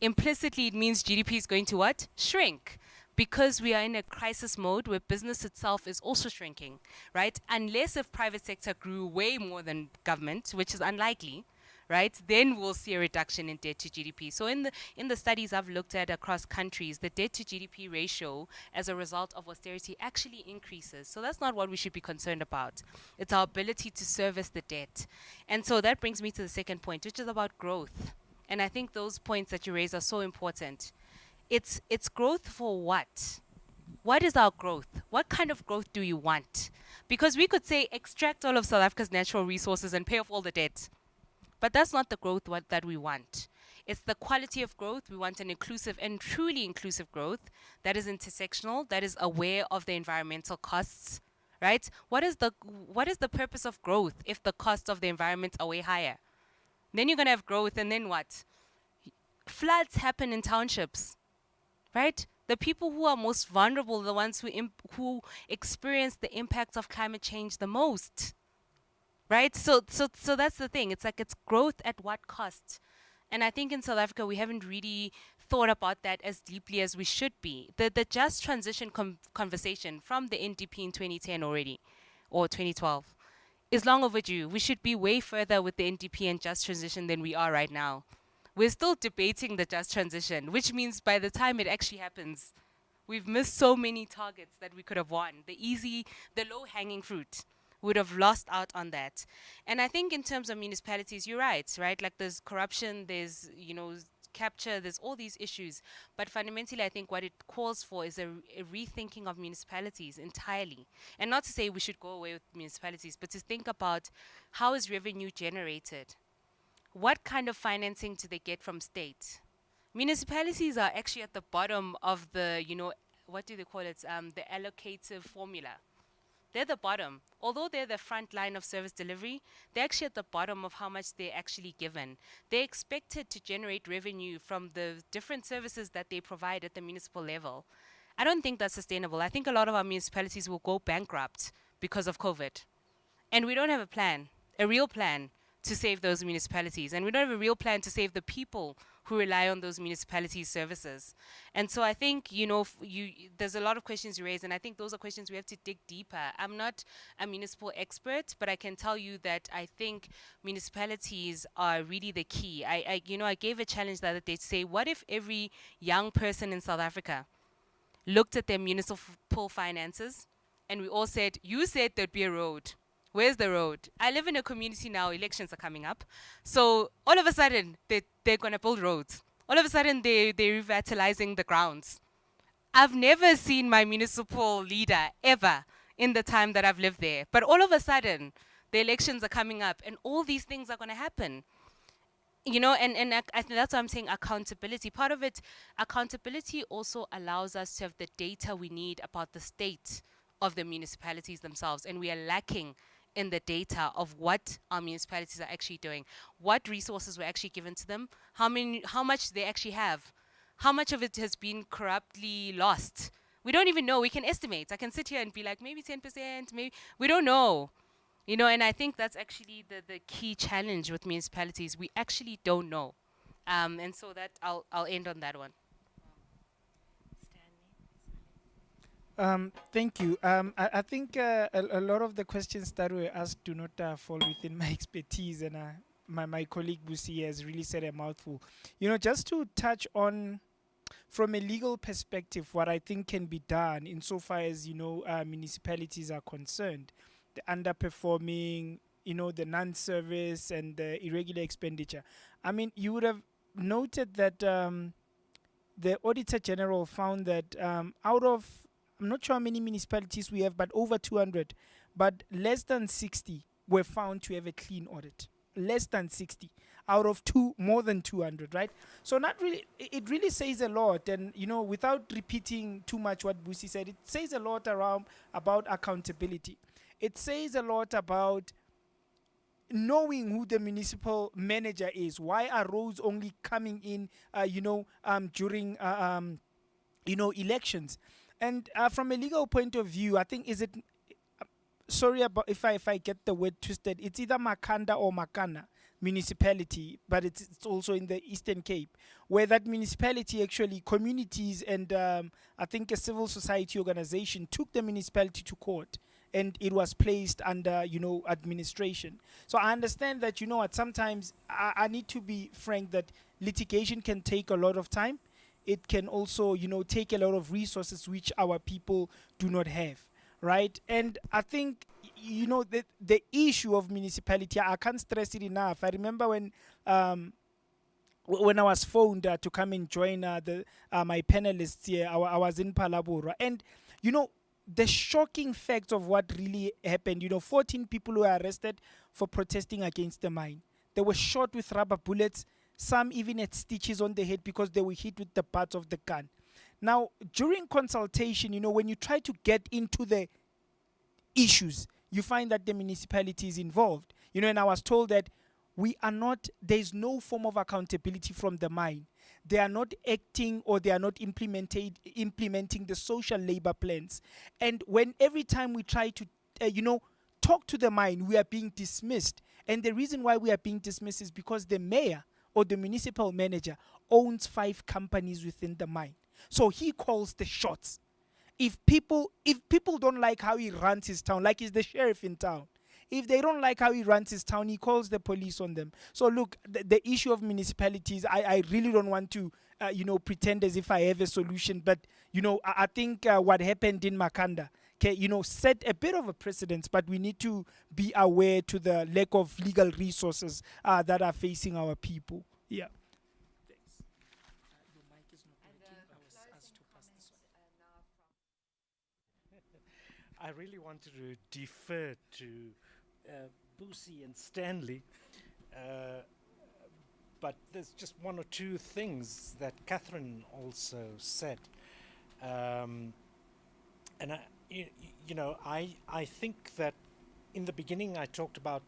implicitly it means GDP is going to what? Shrink. Because we are in a crisis mode where business itself is also shrinking, right? Unless if private sector grew way more than government, which is unlikely, right? Then we'll see a reduction in debt to GDP. So in the studies I've looked at across countries, the debt to GDP ratio as a result of austerity actually increases. So that's not what we should be concerned about. It's our ability to service the debt. And so that brings me to the second point, which is about growth. And I think those points that you raise are so important. It's growth for what? What is our growth? What kind of growth do you want? Because we could say extract all of South Africa's natural resources and pay off all the debt. But that's not the growth that we want. It's the quality of growth. We want an inclusive and truly inclusive growth that is intersectional, that is aware of the environmental costs, right? What is the purpose of growth if the cost of the environment are way higher? Then you're going to have growth, and then what? Floods happen in townships. Right? The people who are most vulnerable are the ones who experience the impact of climate change the most. Right? So that's the thing. It's like it's growth at what cost? And I think in South Africa, we haven't really thought about that as deeply as we should be. The just transition conversation from the NDP in 2010 already, or 2012, is long overdue. We should be way further with the NDP and just transition than we are right now. We're still debating the just transition, which means by the time it actually happens, we've missed so many targets that we could have won. The low-hanging fruit would have lost out on that. And I think in terms of municipalities, you're right? Like there's corruption, there's, capture, there's all these issues. But fundamentally, I think what it calls for is a rethinking of municipalities entirely. And not to say we should go away with municipalities, but to think about how is revenue generated? What kind of financing do they get from state? Municipalities are actually at the bottom of the, what do they call it? The allocative formula. They're the bottom. Although they're the front line of service delivery, they're actually at the bottom of how much they're actually given. They're expected to generate revenue from the different services that they provide at the municipal level. I don't think that's sustainable. I think a lot of our municipalities will go bankrupt because of COVID. And we don't have a real plan, to save those municipalities. And we don't have a real plan to save the people who rely on those municipality services. And so I think, you know, there's a lot of questions you raise, and I think those are questions we have to dig deeper. I'm not a municipal expert, but I can tell you that I think municipalities are really the key. I gave a challenge the other day to say, what if every young person in South Africa looked at their municipal finances and we all said, you said there'd be a road. Where's the road? I live in a community now, elections are coming up. So all of a sudden, they're going to build roads. All of a sudden, they're revitalizing the grounds. I've never seen my municipal leader ever in the time that I've lived there. But all of a sudden, the elections are coming up and all these things are going to happen. You know, and I think that's why I'm saying accountability. Part of it, accountability also allows us to have the data we need about the state of the municipalities themselves. And we are lacking in the data of what our municipalities are actually doing, what resources were actually given to them, how much they actually have, how much of it has been corruptly lost. We don't even know. We can estimate. I can sit here and be like, maybe 10%, maybe, we don't know. You know, and I think that's actually the key challenge with municipalities. We actually don't know. And so that I'll end on that one. Thank you. I think a lot of the questions that were asked do not fall within my expertise, and my colleague Busi has really said a mouthful. You know, just to touch on, from a legal perspective, what I think can be done insofar as, you know, municipalities are concerned, the underperforming, you know, the non-service and the irregular expenditure. I mean, you would have noted that the Auditor General found that out of, I'm not sure how many municipalities we have, but over 200, but less than 60 were found to have a clean audit. Less than 60 out of more than 200, right? So not really, it really says a lot. And, you know, without repeating too much what Busi said, it says a lot about accountability. It says a lot about knowing who the municipal manager is. Why are roads only coming in, during, elections? And from a legal point of view, I think, sorry about if I get the word twisted, it's either Makanda or Makana municipality, but it's also in the Eastern Cape, where that municipality actually, communities and I think a civil society organization took the municipality to court, and it was placed under, administration. So I understand that, sometimes I need to be frank that litigation can take a lot of time. It can also, take a lot of resources which our people do not have, right? And I think, the issue of municipality, I can't stress it enough. I remember when I was phoned to come and join my panelists here, I was in Palabora. And, the shocking facts of what really happened, 14 people were arrested for protesting against the mine. They were shot with rubber bullets. Some even had stitches on the head because they were hit with the butts of the gun. Now, during consultation, when you try to get into the issues, you find that the municipality is involved. And I was told that there's no form of accountability from the mine. They are not acting, or they are not implementing the social labor plans. And every time we try to, talk to the mine, we are being dismissed. And the reason why we are being dismissed is because the mayor or the municipal manager owns 5 companies within the mine. So he calls the shots. If people don't like how he runs his town, like he's the sheriff in town, if they don't like how he runs his town, he calls the police on them. So look, the issue of municipalities, I really don't want to, pretend as if I have a solution. But, I think what happened in Makanda, set a bit of a precedence, but we need to be aware to the lack of legal resources that are facing our people. Yeah. Thanks. Your mic is not working. I was asked to pass this on. I really wanted to defer to Busi and Stanley, but there's just one or two things that Catherine also said. And I think that in the beginning I talked about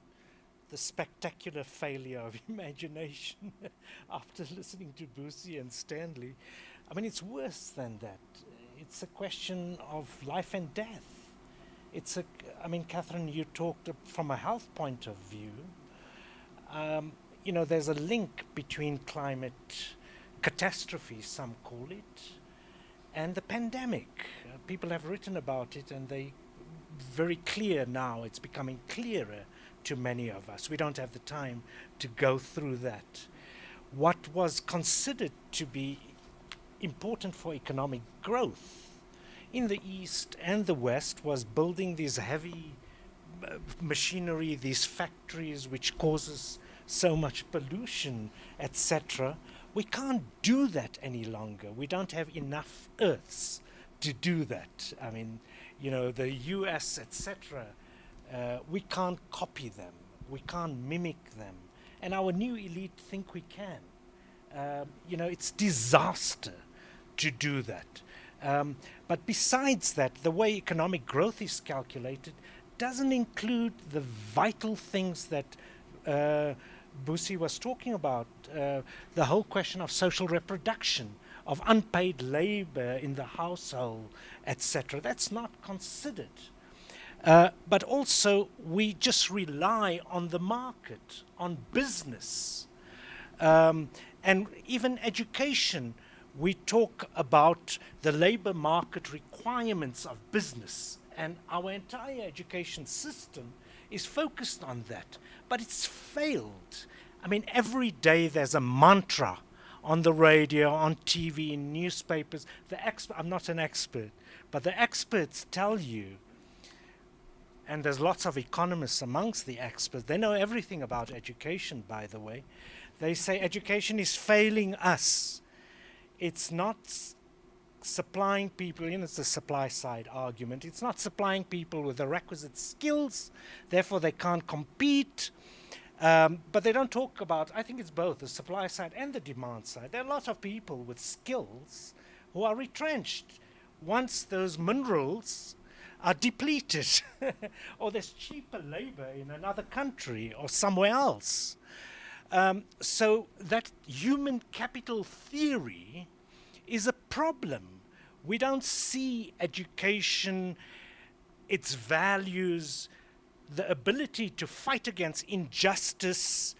the spectacular failure of imagination after listening to Busi and Stanley. I mean, it's worse than that. It's a question of life and death. Catherine, you talked from a health point of view. There's a link between climate catastrophe, some call it, and the pandemic. People have written about it, and they very clear now. It's becoming clearer to many of us. We don't have the time to go through that. What was considered to be important for economic growth in the East and the West was building these heavy machinery, these factories which causes so much pollution, etc. We can't do that any longer. We don't have enough earths to do that. I mean, you know, the US, etc. We can't copy them. We can't mimic them. And our new elite think we can. You know, it's disaster to do that. But besides that, the way economic growth is calculated doesn't include the vital things that Busi was talking about, the whole question of social reproduction, of unpaid labor in the household, etc. That's not considered. But also, we just rely on the market, on business. And even education, we talk about the labor market requirements of business, and our entire education system is focused on that, but it's failed. I mean, every day there's a mantra on the radio, on TV, in newspapers. I'm not an expert, but the experts tell you, and there's lots of economists amongst the experts, they know everything about education, by the way. They say education is failing us. It's not supplying people, you know, it's the supply side argument. It's not supplying people with the requisite skills, therefore they can't compete. But they don't talk about, I think it's both the supply side and the demand side. There are a lot of people with skills who are retrenched once those minerals are depleted or there's cheaper labor in another country or somewhere else. So that human capital theory is a problem. We don't see education, its values, the ability to fight against injustice,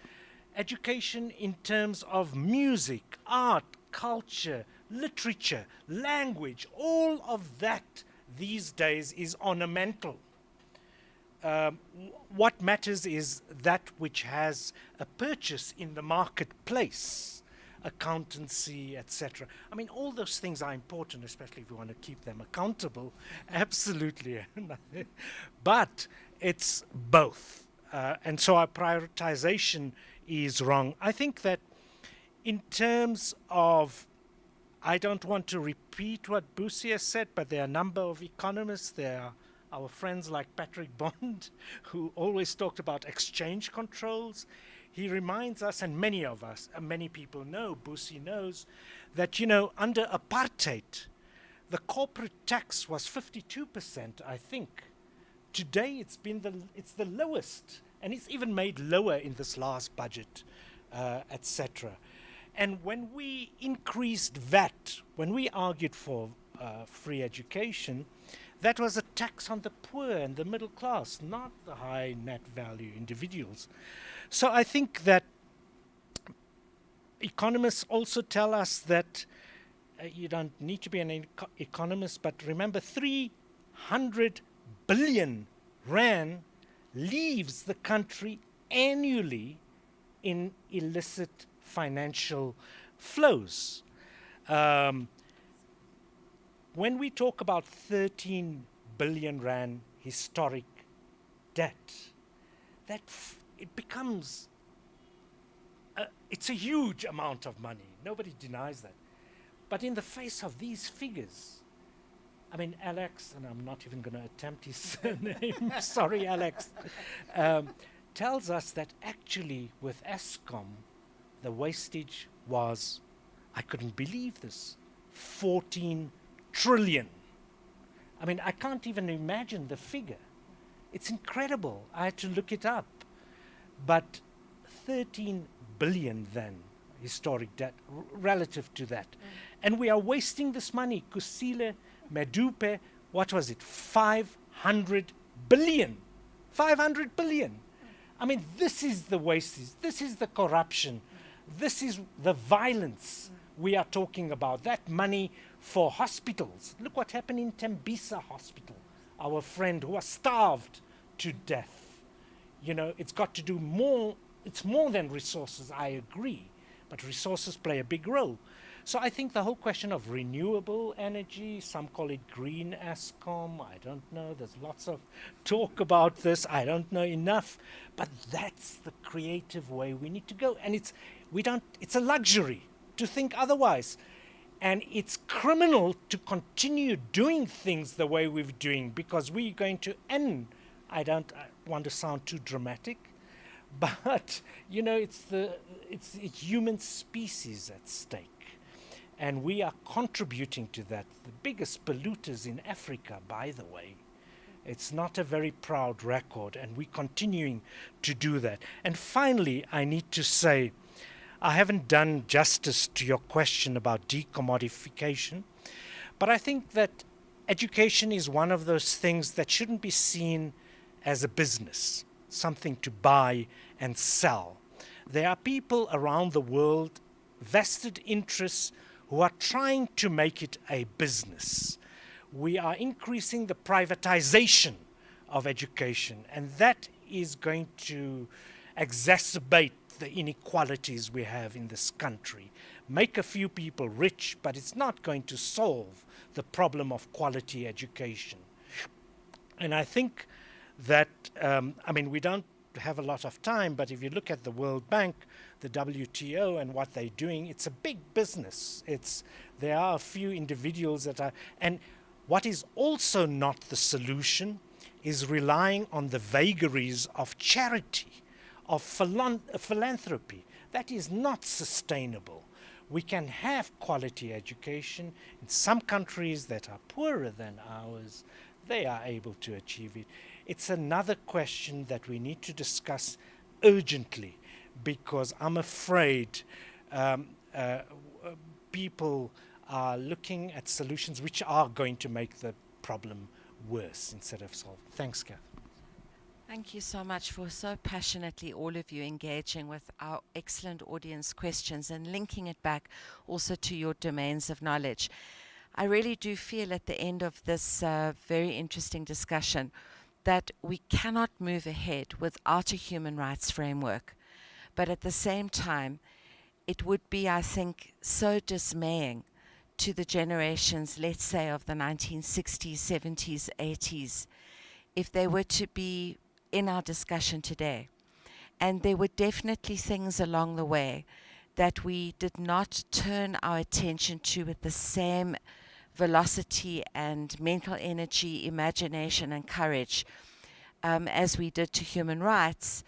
education in terms of music, art, culture, literature, language, all of that these days is ornamental. What matters is that which has a purchase in the marketplace, accountancy, etc. I mean, all those things are important, especially if you want to keep them accountable. Absolutely. But it's both. And so our prioritization is wrong. I think that in terms of, I don't want to repeat what Busi has said, but there are a number of economists, there are our friends like Patrick Bond, who always talked about exchange controls. He reminds us, and many of us, many people know, Busi knows, that, you know, under apartheid, the corporate tax was 52%, I think. Today it's the lowest, and it's even made lower in this last budget, etc. And when we increased VAT, when we argued for free education, that was a tax on the poor and the middle class, not the high net value individuals. So I think that economists also tell us that you don't need to be an economist, but remember 300 billion rand leaves the country annually in illicit financial flows. When we talk about 13 billion rand historic debt, it becomes, it's a huge amount of money. Nobody denies that. But in the face of these figures, I mean, Alex, and I'm not even going to attempt his name, sorry, Alex, tells us that actually with Eskom, the wastage was, I couldn't believe this, 14 trillion. I mean, I can't even imagine the figure. It's incredible. I had to look it up. But 13 billion then, historic debt, relative to that. And we are wasting this money. Kusile, Medupe, what was it? 500 billion. 500 billion. I mean, this is the wastage. This is the corruption. This is the violence we are talking about that money for hospitals. Look what happened in Tembisa Hospital, our friend who was starved to death. You know, it's got to do more, it's more than resources, I agree, but resources play a big role. So I think the whole question of renewable energy, some call it green Eskom, I don't know, there's lots of talk about this, I don't know enough, but that's the creative way we need to go. And it's a luxury to think otherwise. And it's criminal to continue doing things the way we're doing, because we're going to end, I want to sound too dramatic, but you know, it's human species at stake. And we are contributing to that. The biggest polluters in Africa, by the way. It's not a very proud record, and we're continuing to do that. And finally, I need to say, I haven't done justice to your question about decommodification, but I think that education is one of those things that shouldn't be seen as a business, something to buy and sell. There are people around the world, vested interests, who are trying to make it a business. We are increasing the privatization of education, and that is going to exacerbate the inequalities we have in this country. Make a few people rich, but it's not going to solve the problem of quality education. And I think that, we don't have a lot of time, but if you look at the World Bank, the WTO and what they're doing, it's a big business. There are a few individuals that are, and what is also not the solution is relying on the vagaries of charity, of philanthropy. That is not sustainable. We can have quality education. In some countries that are poorer than ours, they are able to achieve it. It's another question that we need to discuss urgently, because I'm afraid people are looking at solutions which are going to make the problem worse instead of solve. Thanks, Kath. Thank you so much for so passionately, all of you, engaging with our excellent audience questions and linking it back also to your domains of knowledge. I really do feel at the end of this very interesting discussion that we cannot move ahead without a human rights framework. But at the same time, it would be, I think, so dismaying to the generations, let's say, of the 1960s, 70s, 80s, if they were to be in our discussion today. And there were definitely things along the way that we did not turn our attention to with the same velocity and mental energy, imagination and courage as we did to human rights,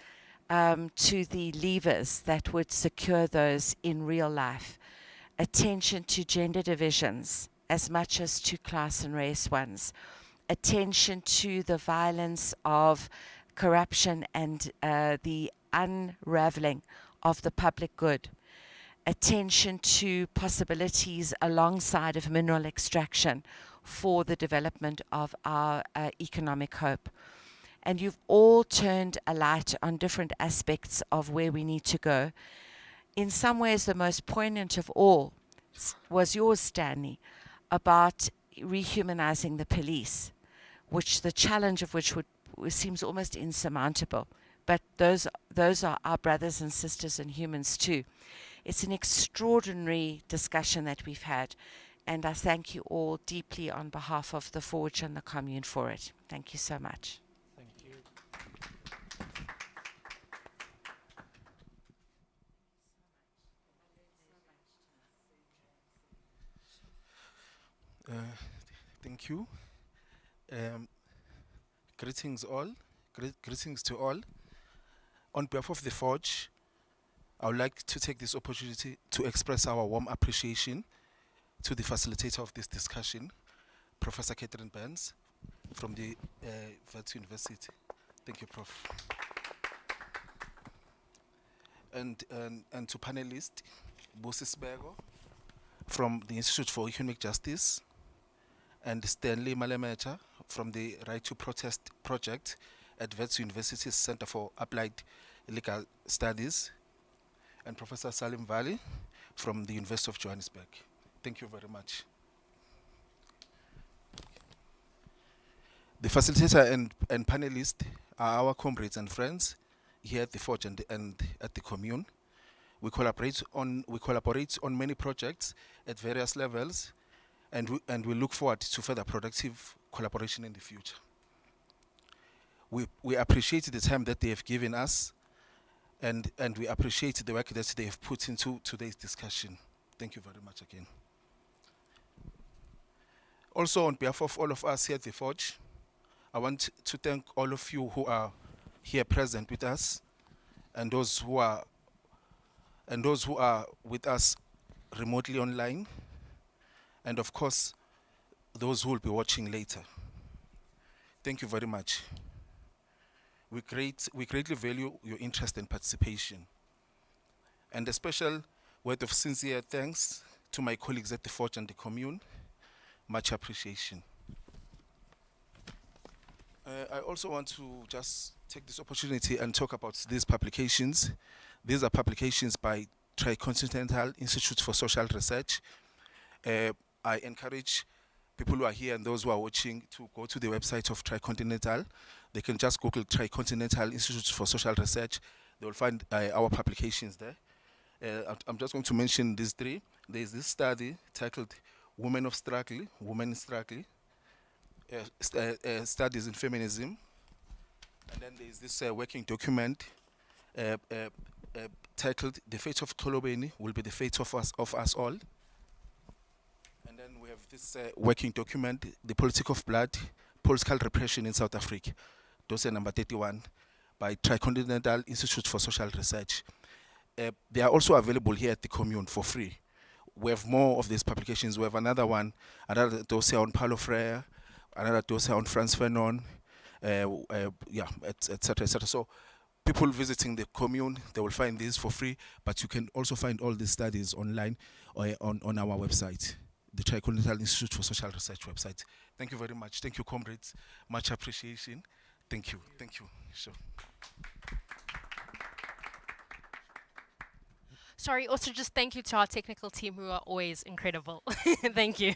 to the levers that would secure those in real life. Attention to gender divisions as much as to class and race ones. Attention to the violence of corruption and the unraveling of the public good. Attention to possibilities alongside of mineral extraction for the development of our economic hope. And you've all turned a light on different aspects of where we need to go. In some ways, the most poignant of all was yours, Stanley, about rehumanizing the police, which the challenge of which seems almost insurmountable. But those are our brothers and sisters and humans too. It's an extraordinary discussion that we've had, and I thank you all deeply on behalf of the Forge and the Commune for it. Thank you so much. Thank you. Thank you. Greetings all. Greetings to all. On behalf of the Forge, I would like to take this opportunity to express our warm appreciation to the facilitator of this discussion, Professor Catherine Burns from the Wits University. Thank you, Prof. And to panelists, Bosi Sbego from the Institute for Economic Justice, and Stanley Malemecha from the Right to Protest Project at Wits University's Center for Applied Legal Studies, and Professor Salim Vali from the University of Johannesburg. Thank you very much. The facilitator and panelists are our comrades and friends here at the Forge and at the commune. We collaborate on many projects at various levels, and we look forward to further productive collaboration in the future. We appreciate the time that they have given us, and we appreciate the work that they have put into today's discussion. Thank you very much again. Also, on behalf of all of us here at the Forge, I want to thank all of you who are here present with us, and those who are with us remotely online, and of course, those who will be watching later. Thank you very much. We greatly value your interest and participation. And a special word of sincere thanks to my colleagues at the Forge and the commune. Much appreciation. I also want to just take this opportunity and talk about these publications. These are publications by Tricontinental Institute for Social Research. I encourage people who are here and those who are watching to go to the website of Tricontinental. They can just Google Tricontinental Institute for Social Research. They will find our publications there. I'm just going to mention these three. There is this study titled Women of Struggle, Women in Struggle, Studies in Feminism. And then there is this working document titled The Fate of Tolobeni Will Be the Fate of us All. And then we have this working document, The Politics of Blood, Political Repression in South Africa, dossier number 31, by Tricontinental Institute for Social Research. They are also available here at the commune for free. We have more of these publications. We have another one, another dossier on Paulo Freire, another dossier on Frantz Fanon, etc., etc. So people visiting the commune, they will find these for free, but you can also find all these studies online or on our website, the Tricontinental Institute for Social Research website. Thank you very much. Thank you, comrades. Much appreciation. Thank you. Thank you. Sure. Sorry, also just thank you to our technical team who are always incredible. Thank you.